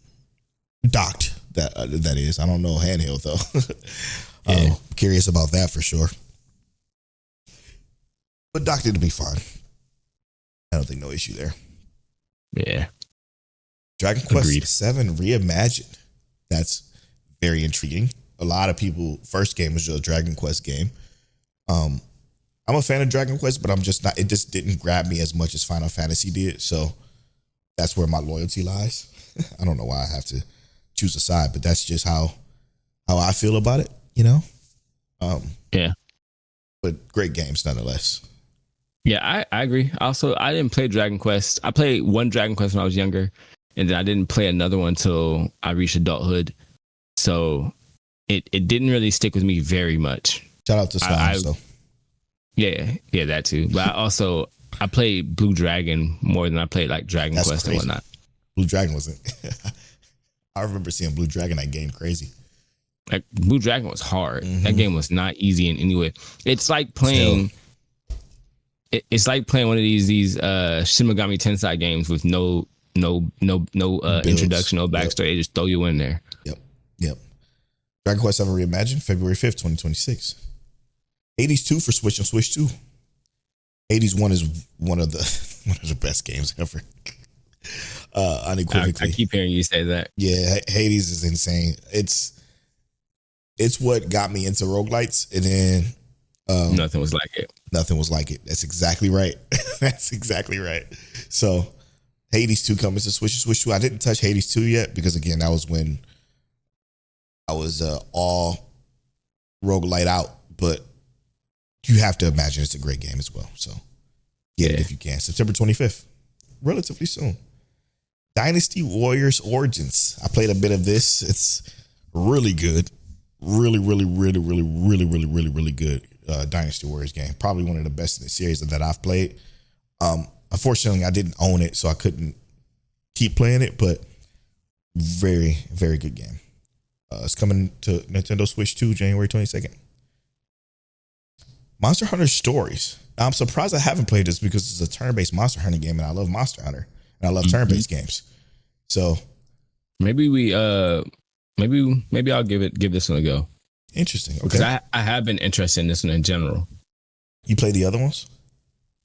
Docked, that is. I don't know handheld though. Curious about that for sure. but docked to be fine. I don't think no issue there. Yeah. Dragon Quest Agreed. 7 reimagined. That's very intriguing. A lot of people, first game was just a Dragon Quest game. I'm a fan of Dragon Quest, but I'm just not. It just didn't grab me as much as Final Fantasy did. So that's where my loyalty lies. I don't know why I have to choose a side, but that's just how I feel about it. Yeah. But great games nonetheless. Yeah, I agree. Also, I didn't play Dragon Quest. I played one Dragon Quest when I was younger, and then I didn't play another one until I reached adulthood. So it didn't really stick with me very much. Shout out to Slime. Yeah, that too. But I played Blue Dragon more than I played like Dragon That's Quest crazy. and whatnot. Blue Dragon wasn't. I remember seeing Blue Dragon that game crazy. Like Blue Dragon was hard. Mm-hmm. That game was not easy in any way. It's like playing. It's like playing one of these Shin Megami Tensei games with no introduction, no backstory. They just throw you in there. Yep. Dragon Quest 7 Reimagined, February 5th, 2026. Hades 2 for Switch and Switch 2. Hades 1 is one of the best games ever. Unequivocally. I keep hearing you say that. Yeah, Hades is insane. It's what got me into roguelites, and then Nothing was like it. Nothing was like it. That's exactly right. That's exactly right. So Hades 2 comes to Switch and Switch 2. I didn't touch Hades 2 yet because, again, that was when I was all roguelite out, but you have to imagine it's a great game as well. So get it if you can. September 25th, relatively soon. Dynasty Warriors Origins. I played a bit of this. It's really good. Really good Dynasty Warriors game. Probably one of the best in the series that I've played. Unfortunately, I didn't own it, so I couldn't keep playing it, but very, very good game. It's coming to Nintendo Switch 2, January 22nd. Monster Hunter Stories. Now, I'm surprised I haven't played this because it's a turn-based Monster Hunter game, and I love Monster Hunter, and I love turn-based games. So maybe I'll give this one a go. Interesting. Okay. Because I have been interested in this one in general. You play the other ones?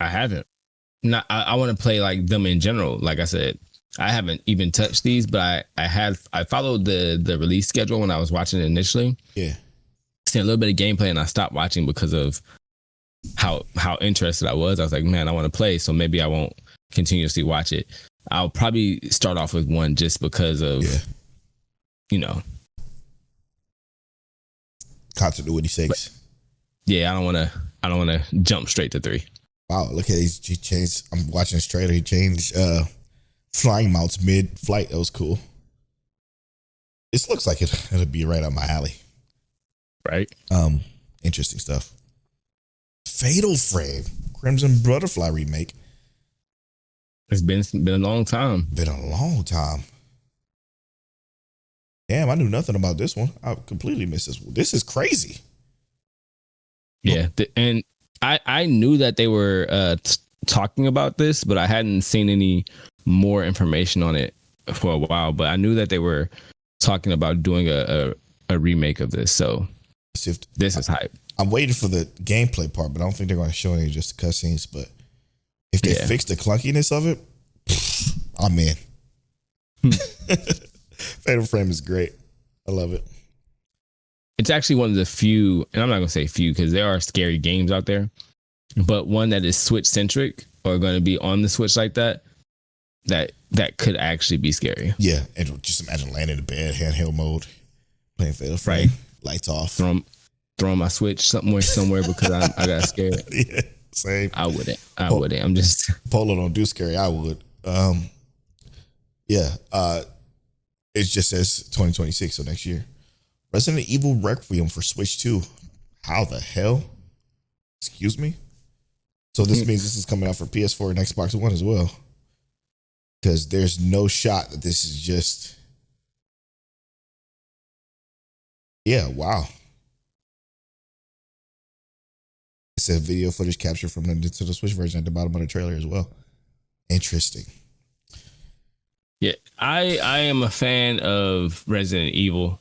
I haven't. I want to play like them in general. Like I said, I haven't even touched these, but I followed the release schedule when I was watching it initially. Yeah. Seen a little bit of gameplay and I stopped watching because of how interested I was. I was like, man, I want to play, so maybe I won't continuously watch it. I'll probably start off with one just because of continuity sakes. Yeah, I don't want to jump straight to 3. Wow, look at he changed. I'm watching this trailer. He changed flying mounts mid-flight. That was cool. This looks like it'll be right up my alley. Right. Interesting stuff. Fatal Frame, Crimson Butterfly remake. It's been a long time. Been a long time. Damn, I knew nothing about this one. I completely missed this one. This is crazy. Yeah, and I knew that they were talking about this, but I hadn't seen any more information on it for a while. But I knew that they were talking about doing a remake of this. So this is hype. I'm waiting for the gameplay part, but I don't think they're going to show any just the cutscenes. But if they fix the clunkiness of it, I'm in. Fatal Frame is great. I love it. It's actually one of the few, and I'm not going to say few because there are scary games out there, but one that is Switch centric or going to be on the Switch like that could actually be scary. Yeah, and just imagine laying in the bed, handheld mode, playing Fatal Frame, right. Lights off, throwing my Switch somewhere because I got scared. Yeah, same. I wouldn't. I'm just Polow don't do scary. I would. Yeah. It just says 2026, so next year. Resident Evil Requiem for Switch 2. How the hell? Excuse me? So this means this is coming out for PS4 and Xbox One as well. Because there's no shot that this is just... Yeah, wow. It said video footage captured from the Nintendo Switch version at the bottom of the trailer as well. Interesting. Yeah, I am a fan of Resident Evil,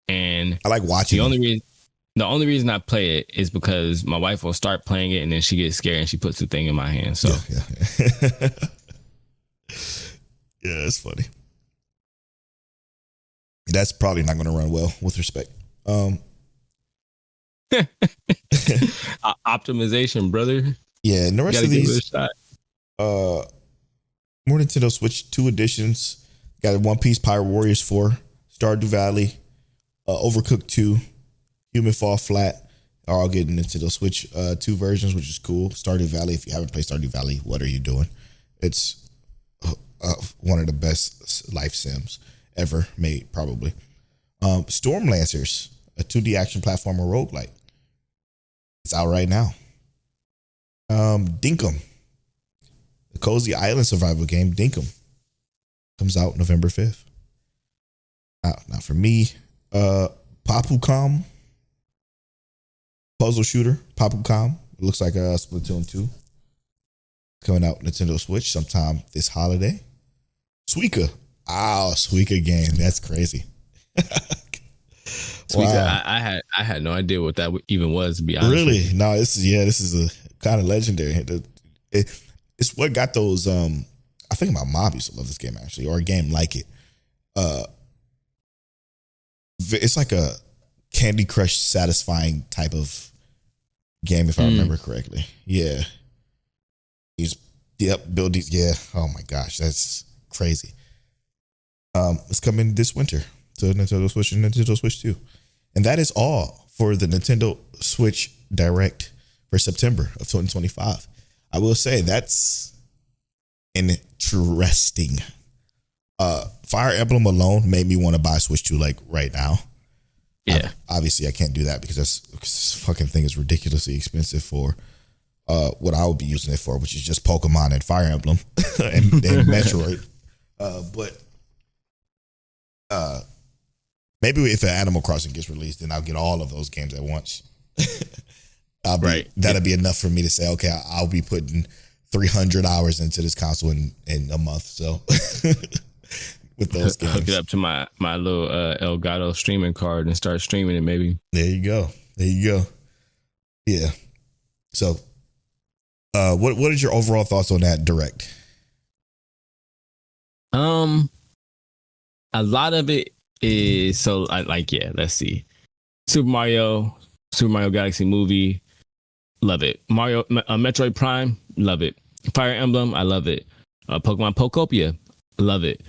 and I like watching. The only reason I play it is because my wife will start playing it and then she gets scared and she puts the thing in my hand. So yeah. Yeah, it's funny. That's probably not going to run well with Respect. Optimization, brother. Yeah, and the rest of these more Nintendo Switch 2 editions. Got One Piece Pirate Warriors 4, Stardew Valley, Overcooked 2, Human Fall Flat are all getting Nintendo Switch 2 versions, which is cool. Stardew Valley, if you haven't played Stardew Valley, what are you doing? It's one of the best life sims ever made, probably. Storm Lancers, a 2D action platformer roguelike. It's out right now. Dinkum, the cozy island survival game, Dinkum, comes out November 5th. Now for me, Papucom, puzzle shooter, Papucom. It looks like a Splatoon 2. Coming out Nintendo Switch sometime this holiday. Suika. Suika game. That's crazy. Suika, wow. I had no idea what that even was, to be honest. Really? No, this is a kind of legendary. It's what got those. I think my mom used to love this game actually, or a game like it. It's like a Candy Crush satisfying type of game, if I remember correctly. Yeah. Build these. Yeah. Oh my gosh, that's crazy. It's coming this winter to Nintendo Switch and Nintendo Switch 2. And that is all for the Nintendo Switch Direct for September of 2025. I will say that's interesting. Fire Emblem alone made me want to buy Switch 2 like right now. Yeah. Obviously, I can't do that because this fucking thing is ridiculously expensive for what I would be using it for, which is just Pokemon and Fire Emblem and Metroid. But maybe if an Animal Crossing gets released, then I'll get all of those games at once. That'll be enough for me to say, okay, I'll be putting 300 hours into this console in a month. So with those games, hook it up to my little Elgato streaming card and start streaming it. Maybe there you go. Yeah. So, what is your overall thoughts on that Direct? A lot of it is let's see. Super Mario Galaxy Movie, love it. Metroid Prime, love it. Fire Emblem, I love it. Pokemon Pokopia, love it.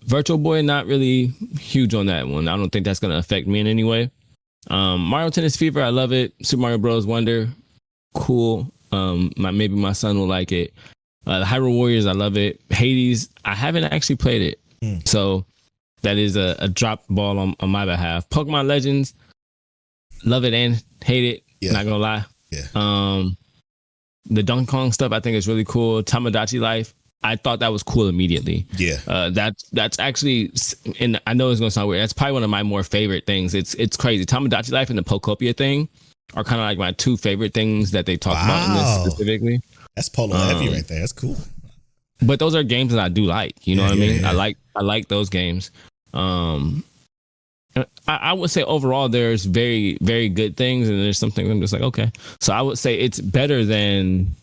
Virtual Boy, not really huge on that one. I don't think that's going to affect me in any way. Mario Tennis Fever, I love it. Super Mario Bros. Wonder, cool. Maybe my son will like it. The Hyrule Warriors, I love it. Hades, I haven't actually played it. So that is a drop ball on my behalf. Pokemon Legends, love it and hate it. Yeah. Not gonna lie. Yeah. The Donkey Kong stuff I think is really cool. Tamagotchi Life, I thought that was cool immediately. Yeah. That's actually, and I know it's gonna sound weird, that's probably one of my more favorite things. It's crazy. Tamagotchi Life and the Pokopia thing are kind of like my two favorite things that they talk about in this specifically. That's Polow heavy right there. That's cool. But those are games that I do like. You know what I mean? Yeah. I like those games. I would say overall there's very, very good things, and there's some things I'm just like, okay. So I would say it's better than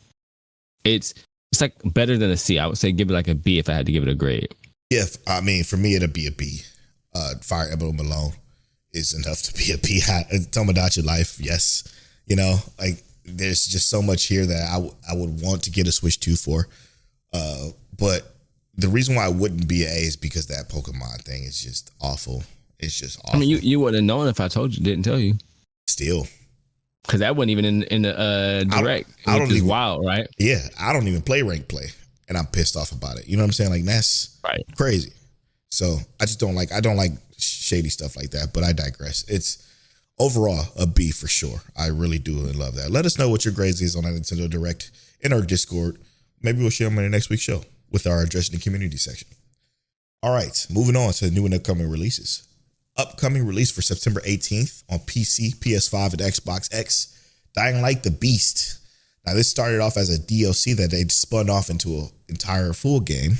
it's like better than a C. I would say give it like a B if I had to give it a grade. Yeah, I mean for me it'd be a B. Fire Emblem alone is enough to be a B. Tomodachi Life, yes. You know, like there's just so much here that I would want to get a Switch 2 for. But the reason why I wouldn't be an A is because that Pokemon thing is just awful. It's just awful. I mean, you wouldn't have known if I didn't tell you. Still. Because that wasn't even in the Direct. I don't which is even, wild, right? Yeah, I don't even play rank play, and I'm pissed off about it. You know what I'm saying? Like that's crazy. So I just don't like shady stuff like that. But I digress. It's overall a B for sure. I really do love that. Let us know what your grades is on that Nintendo Direct in our Discord. Maybe we'll share them in the next week's show with our Addressing the Community section. All right, moving on to the new and upcoming releases. Upcoming release for September 18th on PC, PS5, and Xbox X, Dying Light the Beast. Now, this started off as a DLC that they spun off into an entire full game.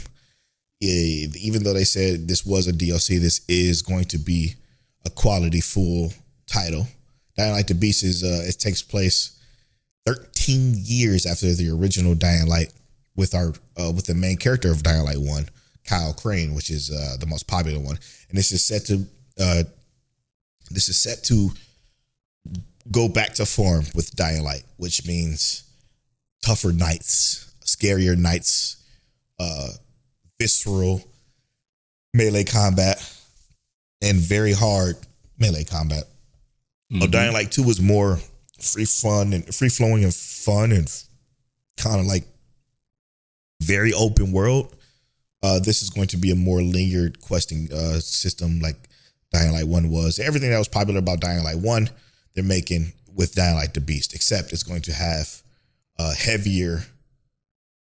Even though they said this was a DLC, this is going to be a quality full title Dying Light: The Beast is it takes place 13 years after the original Dying Light, with the main character of Dying Light 1, Kyle Crane, which is the most popular one. And this is set to go back to form with Dying Light, which means tougher nights, scarier nights, visceral melee combat, and very hard melee combat. Mm-hmm. Dying Light 2 was more free flowing and fun and kind of like very open world. This is going to be a more linear questing system like Dying Light 1 was. Everything that was popular about Dying Light 1, they're making with Dying Light: The Beast, except it's going to have a heavier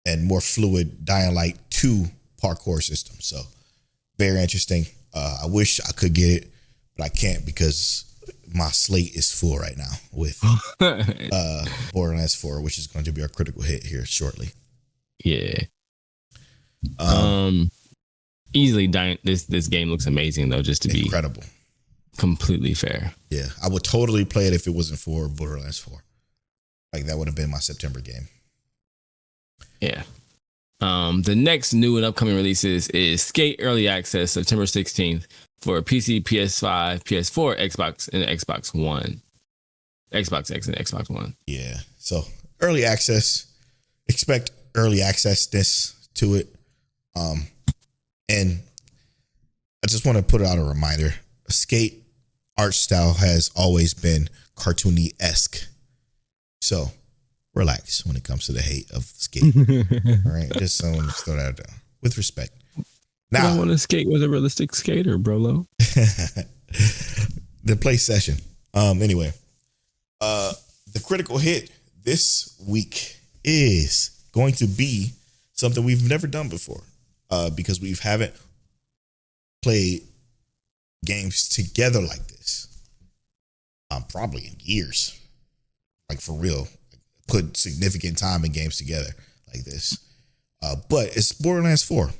and more fluid Dying Light 2 parkour system. So very interesting. I wish I could get it, but I can't because my slate is full right now with Borderlands 4, which is going to be our critical hit here shortly. Yeah. Easily this game looks amazing though, just to be incredible. Completely fair. Yeah. I would totally play it if it wasn't for Borderlands 4. Like that would have been my September game. Yeah. The next new and upcoming releases is Skate Early Access, September 16th for PC, PS5, PS4, Xbox, and Xbox One. Xbox X and Xbox One. Yeah. So early access, expect early access-ness to it. And I just want to put out a reminder. Skate art style has always been cartoony-esque. So relax when it comes to the hate of Skate. All right. Just someone just throw that out there with respect. Now, I want to skate with a realistic skater, Brolo. The play session. Anyway, the critical hit this week is going to be something we've never done before, because we haven't played games together like this. Probably in years, like for real, put significant time in games together like this. But it's Borderlands 4.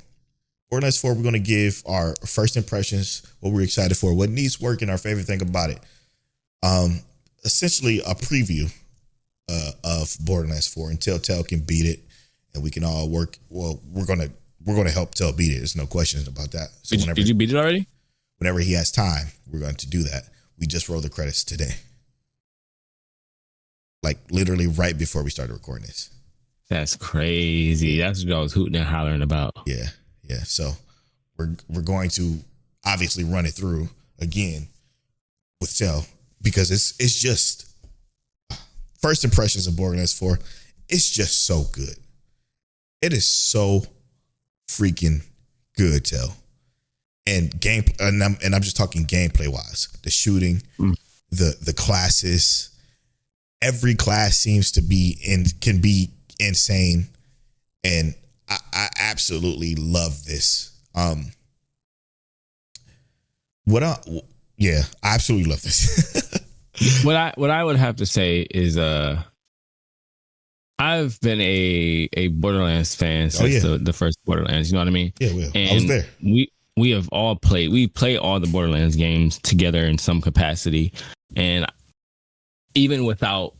Borderlands 4, we're going to give our first impressions, what we're excited for, what needs work, and our favorite thing about it. Essentially a preview of Borderlands 4, and Telltale can beat it, and we can all work. Well, we're gonna help Tell beat it. There's no questions about that. So did you beat it already? Whenever he has time, we're going to do that. We just rolled the credits today, like literally right before we started recording this. That's crazy. That's what I was hooting and hollering about. Yeah. Yeah, so we're going to obviously run it through again with Tell, because it's just first impressions of Borderlands 4. It's just so good. It is so freaking good, Tell. And I'm just talking gameplay wise. The shooting, the classes, every class seems to be can be insane, and I absolutely love this. I absolutely love this. What I would have to say is I've been a Borderlands fan since the first Borderlands, you know what I mean? Yeah, and I was there. We have all we play all the Borderlands games together in some capacity, and even without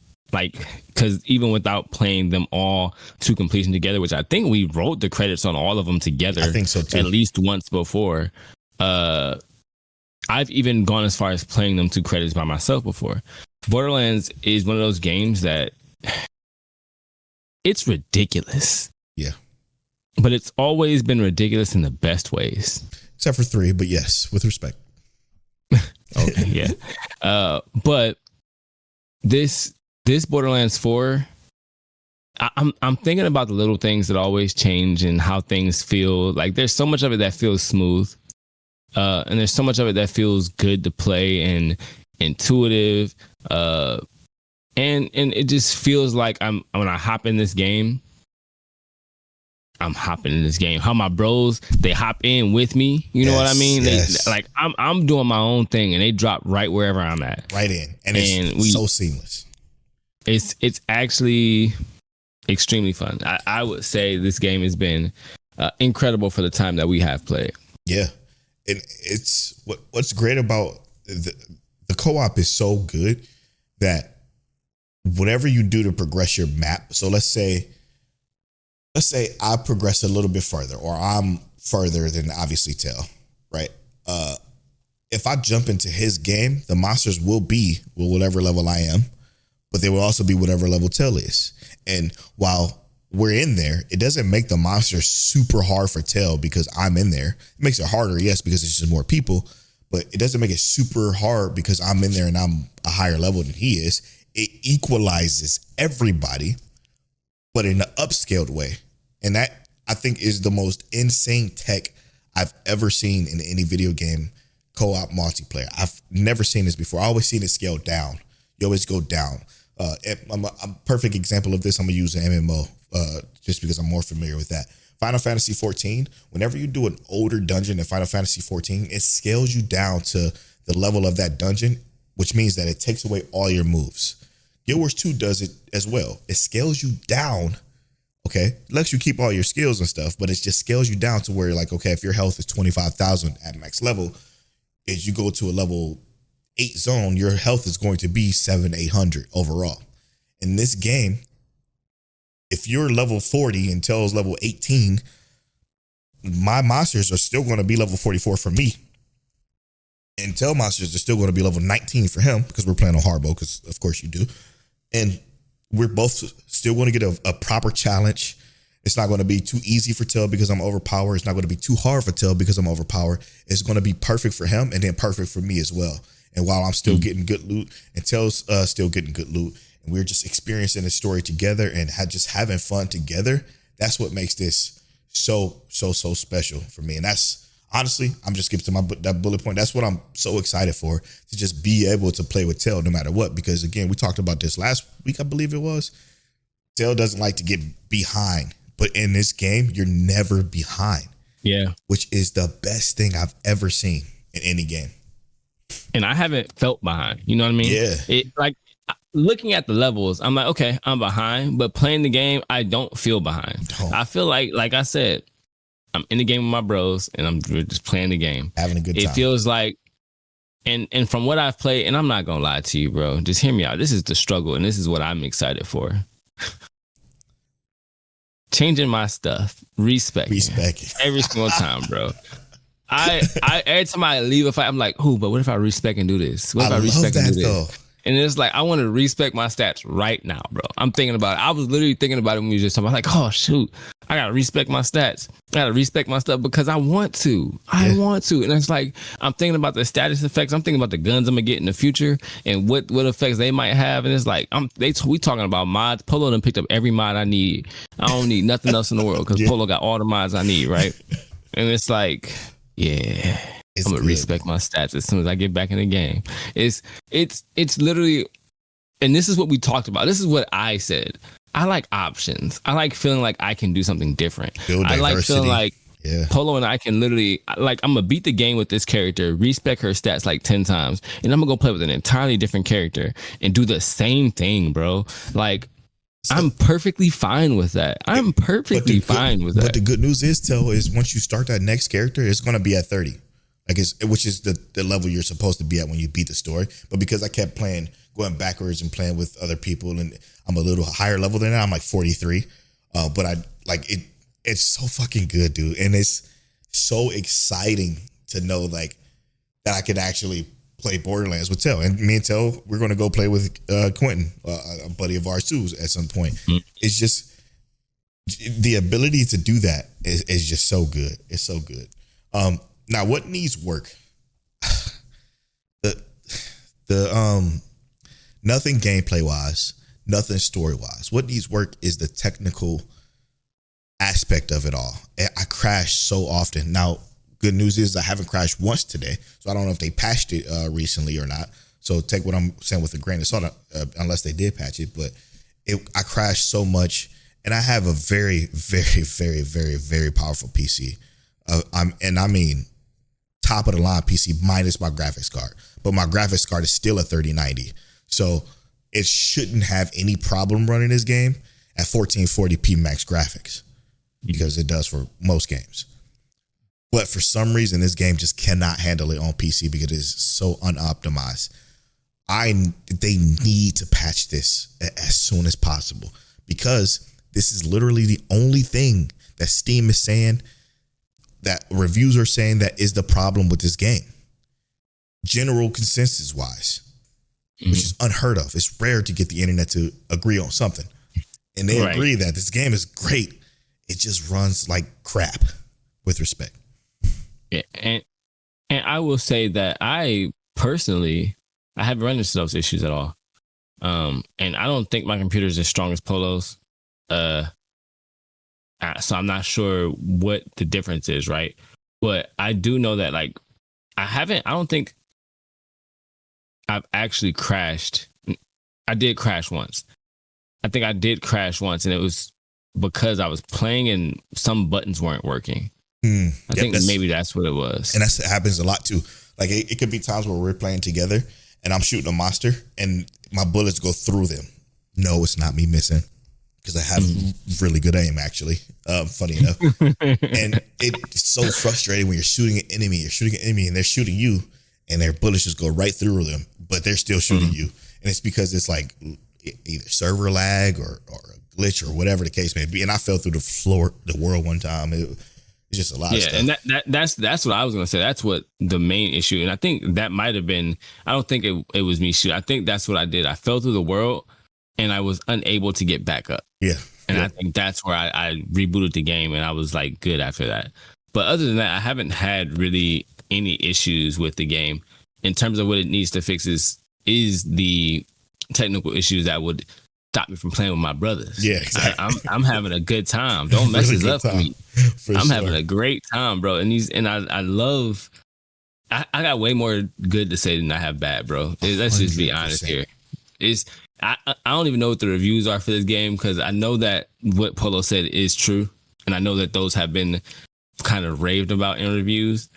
playing them all to completion together, which I think we wrote the credits on all of them together. I think so too. At least once before. I've even gone as far as playing them to credits by myself before. Borderlands is one of those games that it's ridiculous. Yeah. But it's always been ridiculous in the best ways. Except for 3, but yes, with respect. Okay, yeah. But this Borderlands 4, I'm thinking about the little things that always change and how things feel. Like there's so much of it that feels smooth, and there's so much of it that feels good to play and intuitive, and it just feels like when I hop in this game, I'm hopping in this game. How my bros, they hop in with me. You know what I mean? Yes. They, like I'm doing my own thing, and they drop right wherever I'm at. Right in, and it's so seamless. It's actually extremely fun. I would say this game has been incredible for the time that we have played. Yeah, and it's what's great about the co-op is so good that whatever you do to progress your map. So let's say I progress a little bit further, or I'm further than obviously Tell, right? If I jump into his game, the monsters will be whatever level I am, but they will also be whatever level Tell is. And while we're in there, it doesn't make the monster super hard for Tell because I'm in there. It makes it harder, yes, because it's just more people, but it doesn't make it super hard because I'm in there and I'm a higher level than he is. It equalizes everybody, but in an upscaled way. And that, I think, is the most insane tech I've ever seen in any video game co-op multiplayer. I've never seen this before. I always seen it scaled down. You always go down. I'm a perfect example of this. I'm going to use an MMO just because I'm more familiar with that. Final Fantasy 14, whenever you do an older dungeon in Final Fantasy 14, it scales you down to the level of that dungeon, which means that it takes away all your moves. Guild Wars 2 does it as well. It scales you down, okay? Lets you keep all your skills and stuff, but it just scales you down to where you're like, okay, if your health is 25,000 at max level, as you go to a level 8 zone, your health is going to be 800 overall. In this game, if you're level 40 and Tell's level 18, my monsters are still going to be level 44 for me. And Tell monsters are still going to be level 19 for him because we're playing on hard mode, because of course you do. And we're both still going to get a proper challenge. It's not going to be too easy for Tell because I'm overpowered. It's not going to be too hard for Tell because I'm overpowered. It's going to be perfect for him and then perfect for me as well. And while I'm still getting good loot and Tell's still getting good loot, and we're just experiencing the story together and just having fun together, that's what makes this so special for me. And that's, honestly, I'm just skipping to that bullet point. That's what I'm so excited for, to just be able to play with Tell no matter what. Because again, we talked about this last week, I believe it was. Tell doesn't like to get behind, but in this game, you're never behind. Yeah. Which is the best thing I've ever seen in any game. And I haven't felt behind. You know what I mean? Yeah. It, like, looking at the levels, I'm like, okay, I'm behind, but playing the game, I don't feel behind. I feel like I said, I'm in the game with my bros and we're just playing the game. Having a good time. It feels like, and from what I've played, and I'm not going to lie to you, bro, just hear me out. This is the struggle, and this is what I'm excited for. Changing my stuff, respecting every single time, bro. I every time I leave a fight, I'm like, but what if I respec and do this? What if I respec and do this? Though. And it's like, I want to respec my stats right now, bro. I'm thinking about it. I was literally thinking about it when we were just talking about, like, oh, shoot, I got to respec my stats. I got to respec my stuff because I want to. I want to. And it's like, I'm thinking about the status effects. I'm thinking about the guns I'm going to get in the future and what effects they might have. And it's like, we talking about mods. Polow done picked up every mod I need. I don't need nothing else in the world because Polow got all the mods I need, right? And it's like, yeah. I'm gonna respect my stats as soon as I get back in the game. It's literally, and this is what we talked about. This is what I said. I like options. I like feeling like I can do something different. I like feeling like Polow and I can literally, like, I'm gonna beat the game with this character, respec her stats like 10 times, and I'm gonna go play with an entirely different character and do the same thing, bro. Like, I'm perfectly fine with that. I'm perfectly fine with that. But the good news is, Tell, is once you start that next character, it's gonna be at 30. Which is the level you're supposed to be at when you beat the story. But because I kept going backwards and playing with other people, and I'm a little higher level than that, I'm like 43. But I like it. It's so fucking good, dude, and it's so exciting to know like that I could actually play Borderlands with Tell. And me and Tell, we're gonna go play with Quentin, a buddy of ours too, at some point. It's just the ability to do that is just so good. It's so good. Now, what needs work? Nothing gameplay wise, nothing story wise. What needs work is the technical aspect of it all. I crash so often. Now, good news is I haven't crashed once today, so I don't know if they patched it recently or not. So take what I'm saying with a grain of salt, unless they did patch it. But I crashed so much, and I have a very, very, very, very, very powerful PC. I mean, top of the line PC minus my graphics card, but my graphics card is still a 3090, so it shouldn't have any problem running this game at 1440p max graphics, because it does for most games. But for some reason, this game just cannot handle it on PC because it is so unoptimized. They need to patch this as soon as possible, because this is literally the only thing that Steam is saying, that reviews are saying, that is the problem with this game. General consensus wise, which is unheard of. It's rare to get the internet to agree on something. And they agree that this game is great. It just runs like crap, with respect. Yeah, and I will say that I personally, I haven't run into those issues at all. And I don't think my computer is as strong as Polow's. So I'm not sure what the difference is, right? But I do know that, like, I don't think I've actually crashed. I did crash once. I think I did crash once, and it was because I was playing and some buttons weren't working. I think maybe that's what it was. And that happens a lot too. Like it could be times where we're playing together and I'm shooting a monster and my bullets go through them. No, it's not me missing, because I have really good aim, actually. Funny enough. And it's so frustrating when you're shooting an enemy and they're shooting you and their bullets just go right through them, but they're still shooting you. And it's because it's like either server lag or a glitch or whatever the case may be. And I fell through the world one time. It's just a lot of stuff. And that's what I was gonna say. That's what the main issue. And I think that might have been, I don't think it was me shooting. I think that's what I did. I fell through the world and I was unable to get back up. Yeah. And I think that's where I rebooted the game and I was like good after that. But other than that, I haven't had really any issues with the game. In terms of what it needs to fix is the technical issues that would stop me from playing with my brothers. Yeah, exactly. I'm having a good time. Don't mess this up for me. I'm sure. having a great time, bro. And I love. I got way more good to say than I have bad, bro. Let's just be honest here. I don't even know what the reviews are for this game, because I know that what Polow said is true, and I know that those have been kind of raved about in reviews.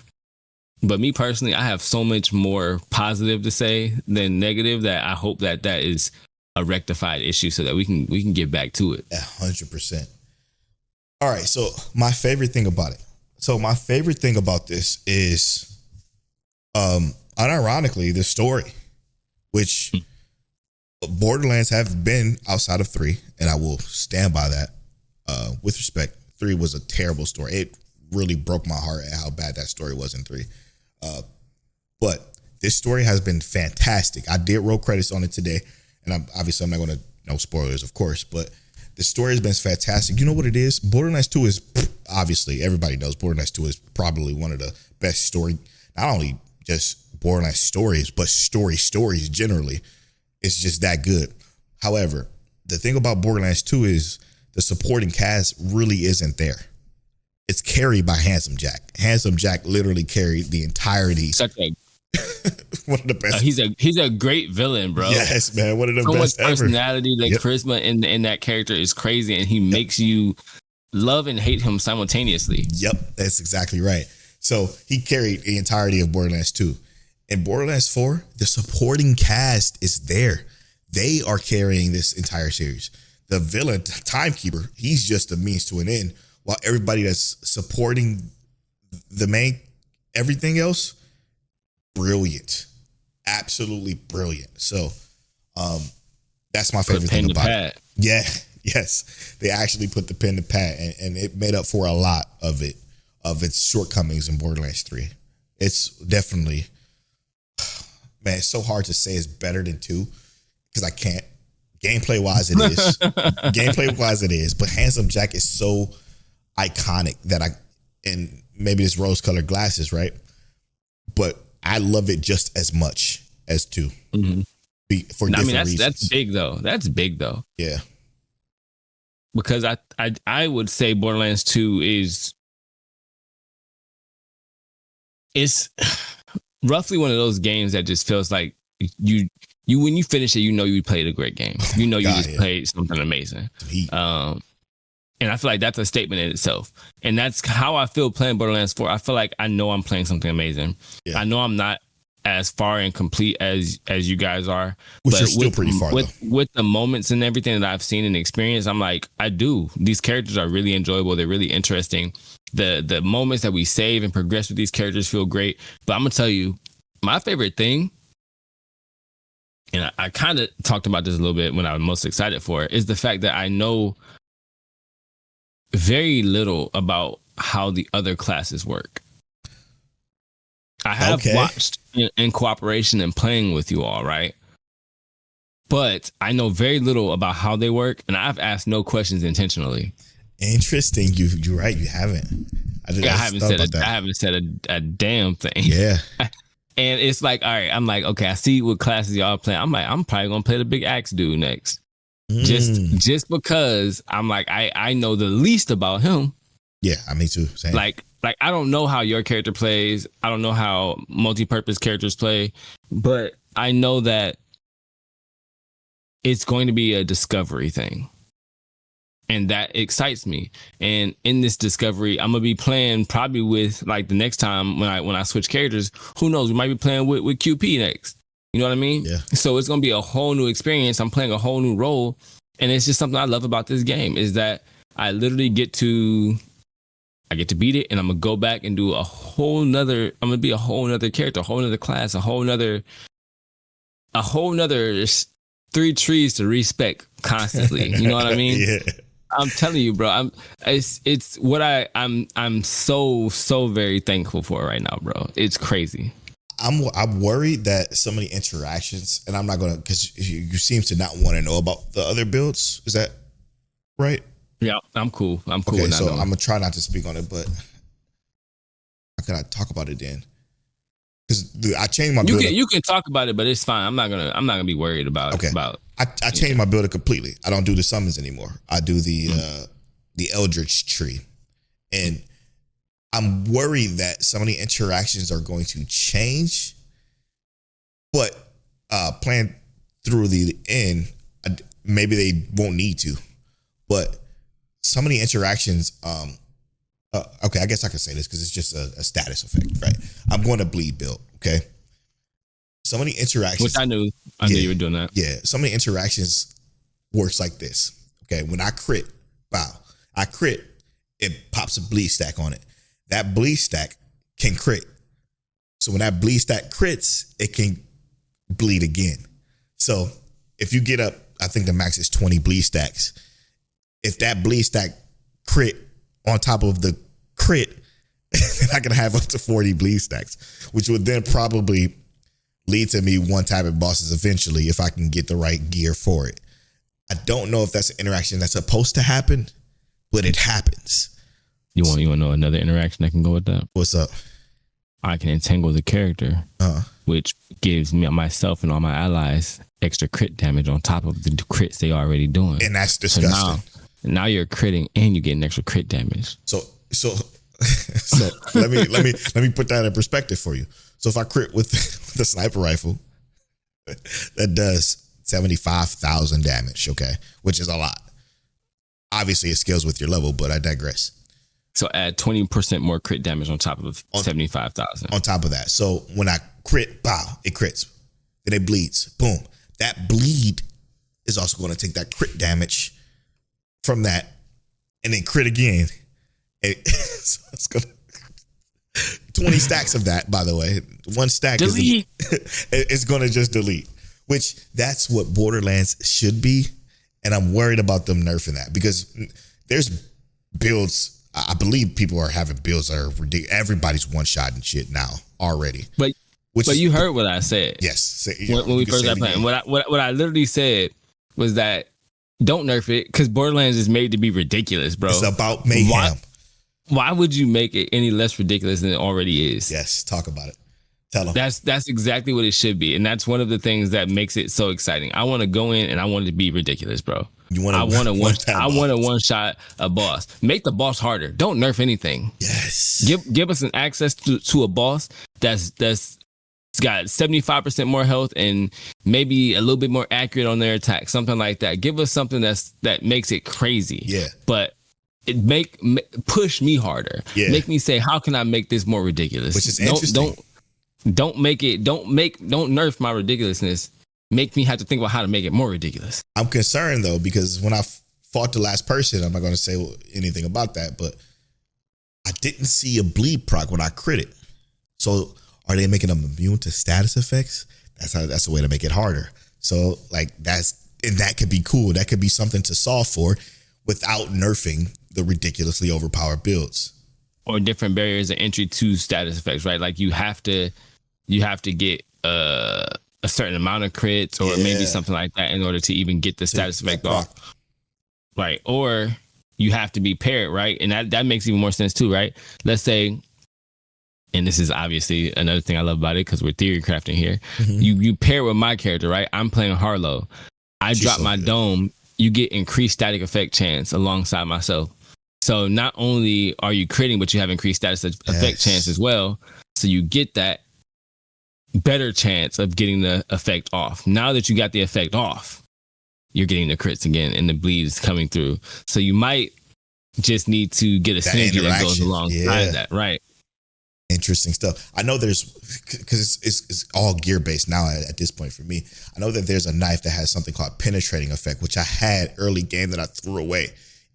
But me personally, I have so much more positive to say than negative that I hope that is a rectified issue so that we can get back to it. 100%. All right. So my favorite thing about it. So my favorite thing about this is, unironically, the story, which Borderlands have been outside of 3, and I will stand by that. With respect, 3 was a terrible story. It really broke my heart at how bad that story was in 3. But this story has been fantastic. I did roll credits on it today, and I'm not going to, no spoilers, of course, but the story has been fantastic. You know what it is? Borderlands 2 is, obviously, everybody knows Borderlands 2 is probably one of the best story, not only just Borderlands stories, but stories generally. It's just that good. However, the thing about Borderlands 2 is the supporting cast really isn't there. It's carried by Handsome Jack. Handsome Jack literally carried the entirety. One of the best. He's a great villain, bro. Yes, man. One of the best much personality, the charisma in that character is crazy, and he makes you love and hate him simultaneously. Yep, that's exactly right. So he carried the entirety of Borderlands 2. In Borderlands 4, the supporting cast is there. They are carrying this entire series. The villain, Timekeeper, he's just a means to an end, while everybody that's supporting the main, everything else, brilliant. Absolutely brilliant. So that's my favorite thing about it. Yeah, yes. They actually put the pen to pad, and it made up for a lot of its shortcomings in Borderlands 3. It's definitely, man, it's so hard to say it's better than 2, because I can't. Gameplay wise, it is. Gameplay wise, it is. But Handsome Jack is so iconic that and maybe it's rose colored glasses, right? But I love it just as much as 2. Mm-hmm. For different reasons. That's big though. That's big though. Yeah. Because I would say Borderlands 2 it's roughly one of those games that just feels like you when you finish it, you know you played a great game. You know you played something amazing. And I feel like that's a statement in itself. And that's how I feel playing Borderlands 4. I feel like I know I'm playing something amazing. Yeah. I know I'm not as far and complete as you guys are. Which you're still pretty far, though. With the moments and everything that I've seen and experienced, I'm like, I do. These characters are really enjoyable. They're really interesting. The moments that we save and progress with these characters feel great. But I'm going to tell you, my favorite thing and I kind of talked about this a little bit when I was most excited for it, is the fact that I know very little about how the other classes work. I have watched in cooperation and playing with you all, right? But I know very little about how they work, and I've asked no questions intentionally. Interesting. You're right. You haven't. I haven't said a damn thing. Yeah. And it's like, all right, I'm like, okay, I see what classes y'all playing. I'm like, I'm probably gonna play the big axe dude next. Just because I'm like, I know the least about him. Yeah, me too. Same. Like I don't know how your character plays. I don't know how multi-purpose characters play, but I know that it's going to be a discovery thing. And that excites me. And in this discovery, I'm gonna be playing probably with, like, the next time when I switch characters, who knows? We might be playing with QP next. You know what I mean? Yeah. So it's gonna be a whole new experience. I'm playing a whole new role, and it's just something I love about this game is that I literally get to beat it, and I'm gonna go back and do I'm gonna be a whole nother character, a whole nother class, a whole nother 3 trees to respec constantly. You know what I mean? Yeah. I'm telling you, bro. It's what I'm so very thankful for right now, bro. It's crazy. I'm worried that so many interactions, and I'm not gonna, because you seem to not want to know about the other builds. Is that right? Yeah, I'm cool. Okay, with so not knowing. I'm gonna try not to speak on it, but how can I talk about it then? Because I changed my build. You can talk about it, but it's fine. I'm not gonna be worried about it. I changed my builder completely. I don't do the summons anymore. I do the Eldritch tree, and I'm worried that some of the interactions are going to change. But playing through the end, maybe they won't need to. But some of the interactions, okay, I guess I can say this because it's just a status effect, right? I'm going to bleed build, okay? Some of the interactions, which I knew you were doing that. Yeah, some of the interactions works like this. Okay, when I crit, it pops a bleed stack on it. That bleed stack can crit. So when that bleed stack crits, it can bleed again. So if you get up, I think the max is 20 bleed stacks. If that bleed stack crit on top of the crit, then I can have up to 40 bleed stacks, which would then probably lead to me one-tapping bosses eventually if I can get the right gear for it. I don't know if that's an interaction that's supposed to happen, but it happens. You want to know another interaction that can go with that? What's up? I can entangle the character, which gives me, myself and all my allies, extra crit damage on top of the crits they already doing. And that's disgusting. So now you're critting and you're getting extra crit damage. So let me put that in perspective for you. So if I crit with the sniper rifle, that does 75,000 damage, okay, which is a lot. Obviously, it scales with your level, but I digress. So add 20% more crit damage on top of 75,000. On top of that. So when I crit, it crits. Then it bleeds. Boom. That bleed is also going to take that crit damage from that and then crit again. So it's going to 20 stacks of that, by the way. One stack is going to just delete, which that's what Borderlands should be. And I'm worried about them nerfing that because there's builds. I believe people are having builds that are ridiculous. Everybody's one-shot and shit now already. But you heard what I said. Yes. When we first got playing. What I literally said was that don't nerf it because Borderlands is made to be ridiculous, bro. It's about mayhem. Why would you make it any less ridiculous than it already is? Yes, talk about it. Tell them. That's exactly what it should be. And that's one of the things that makes it so exciting. I want to go in and I want it to be ridiculous, bro. I want to one-shot a boss. Make the boss harder. Don't nerf anything. Yes. Give us an access to a boss that's got 75% more health and maybe a little bit more accurate on their attack. Something like that. Give us something that makes it crazy. Yeah. But it push me harder. Yeah. Make me say, how can I make this more ridiculous? Which is interesting. Don't nerf my ridiculousness. Make me have to think about how to make it more ridiculous. I'm concerned though, because when I fought the last person, I'm not going to say anything about that, but I didn't see a bleed proc when I critted. So are they making them immune to status effects? That's the way to make it harder. So like that could be cool. That could be something to solve for without nerfing the ridiculously overpowered builds. Or different barriers of entry to status effects, right? Like you have to get a certain amount of crits or maybe something like that in order to even get the status effect off. Right. Or you have to be paired, right? And that makes even more sense too, right? Let's say, and this is obviously another thing I love about it because we're theory crafting here. You pair with my character, right? I'm playing Harlow. I drop my dome, you get increased static effect chance alongside myself. So not only are you critting, but you have increased status effect chance as well. So you get that better chance of getting the effect off. Now that you got the effect off, you're getting the crits again and the bleed is coming through. So you might just need to get a synergy that goes alongside that, right? Interesting stuff. I know there's, because it's all gear based now at this point for me. I know that there's a knife that has something called penetrating effect, which I had early game that I threw away.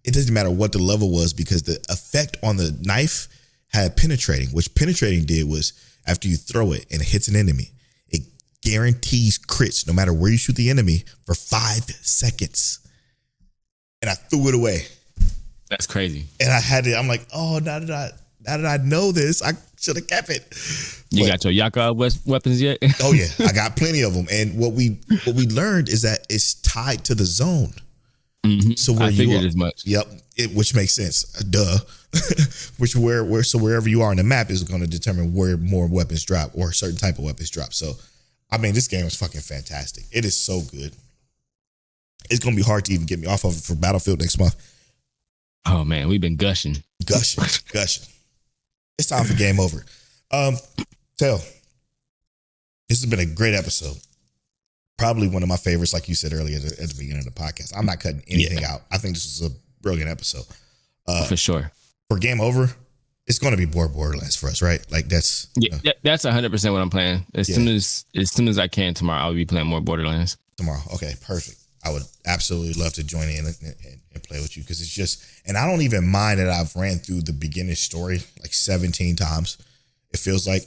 It doesn't matter what the level was because the effect on the knife had penetrating, which penetrating did was after you throw it and it hits an enemy, it guarantees crits no matter where you shoot the enemy for 5 seconds. And I threw it away. That's crazy. And I had it. I'm like, oh, now that I know this, I should have kept it. You got your Yaka weapons yet? Oh yeah, I got plenty of them. And what we learned is that it's tied to the zone. So where I figured as much. Yep, which makes sense. Duh. So wherever you are in the map is going to determine where more weapons drop or a certain type of weapons drop. So, I mean, this game is fucking fantastic. It is so good. It's going to be hard to even get me off of it for Battlefield next month. Oh man, we've been gushing. It's time for game over. Tell, this has been a great episode. Probably one of my favorites, like you said earlier at the beginning of the podcast. I'm not cutting anything out. I think this was a brilliant episode. For sure. For game over, it's going to be Borderlands for us, right? Like that's that's 100% what I'm playing. As soon as I can tomorrow, I'll be playing more Borderlands. Tomorrow, okay, perfect. I would absolutely love to join in and play with you because it's just, and I don't even mind that I've ran through the beginning story like 17 times. It feels like,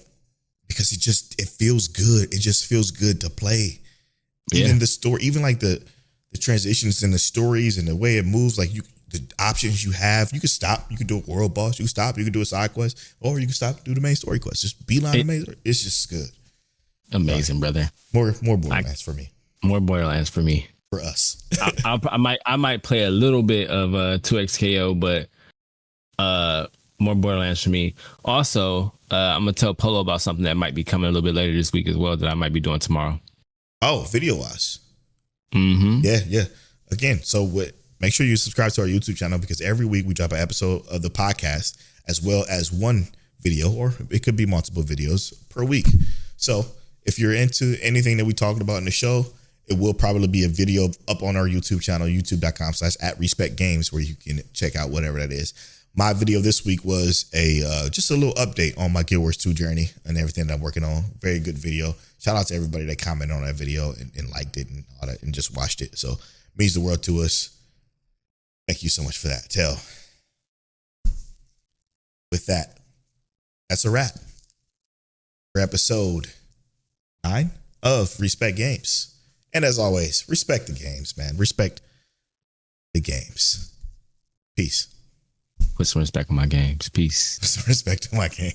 because it feels good. It just feels good to play. Even the story, even like the transitions in the stories and the way it moves, like the options you have, you could stop, you could do a world boss, you could stop, you could do a side quest, or you could stop, do the main story quest. Just beeline the main story. It's just good. Amazing, brother. More Borderlands for me. More Borderlands for me. For us. I might play a little bit of 2XKO, but more Borderlands for me. Also, I'm gonna tell Polow about something that might be coming a little bit later this week as well that I might be doing tomorrow. Oh, video wise. Yeah. Again, so make sure you subscribe to our YouTube channel because every week we drop an episode of the podcast as well as one video, or it could be multiple videos per week. So if you're into anything that we talked about in the show, it will probably be a video up on our YouTube channel, youtube.com/@RespectGames, where you can check out whatever that is. My video this week was just a little update on my Guild Wars 2 journey and everything that I'm working on. Very good video. Shout out to everybody that commented on that video and liked it and all that and just watched it. So it means the world to us. Thank you so much for that. Tell. With that, that's a wrap for episode 9 of Respect Games. And as always, respect the games, man. Respect the games. Peace. Put some respect on my games. Peace. Put some respect on my game.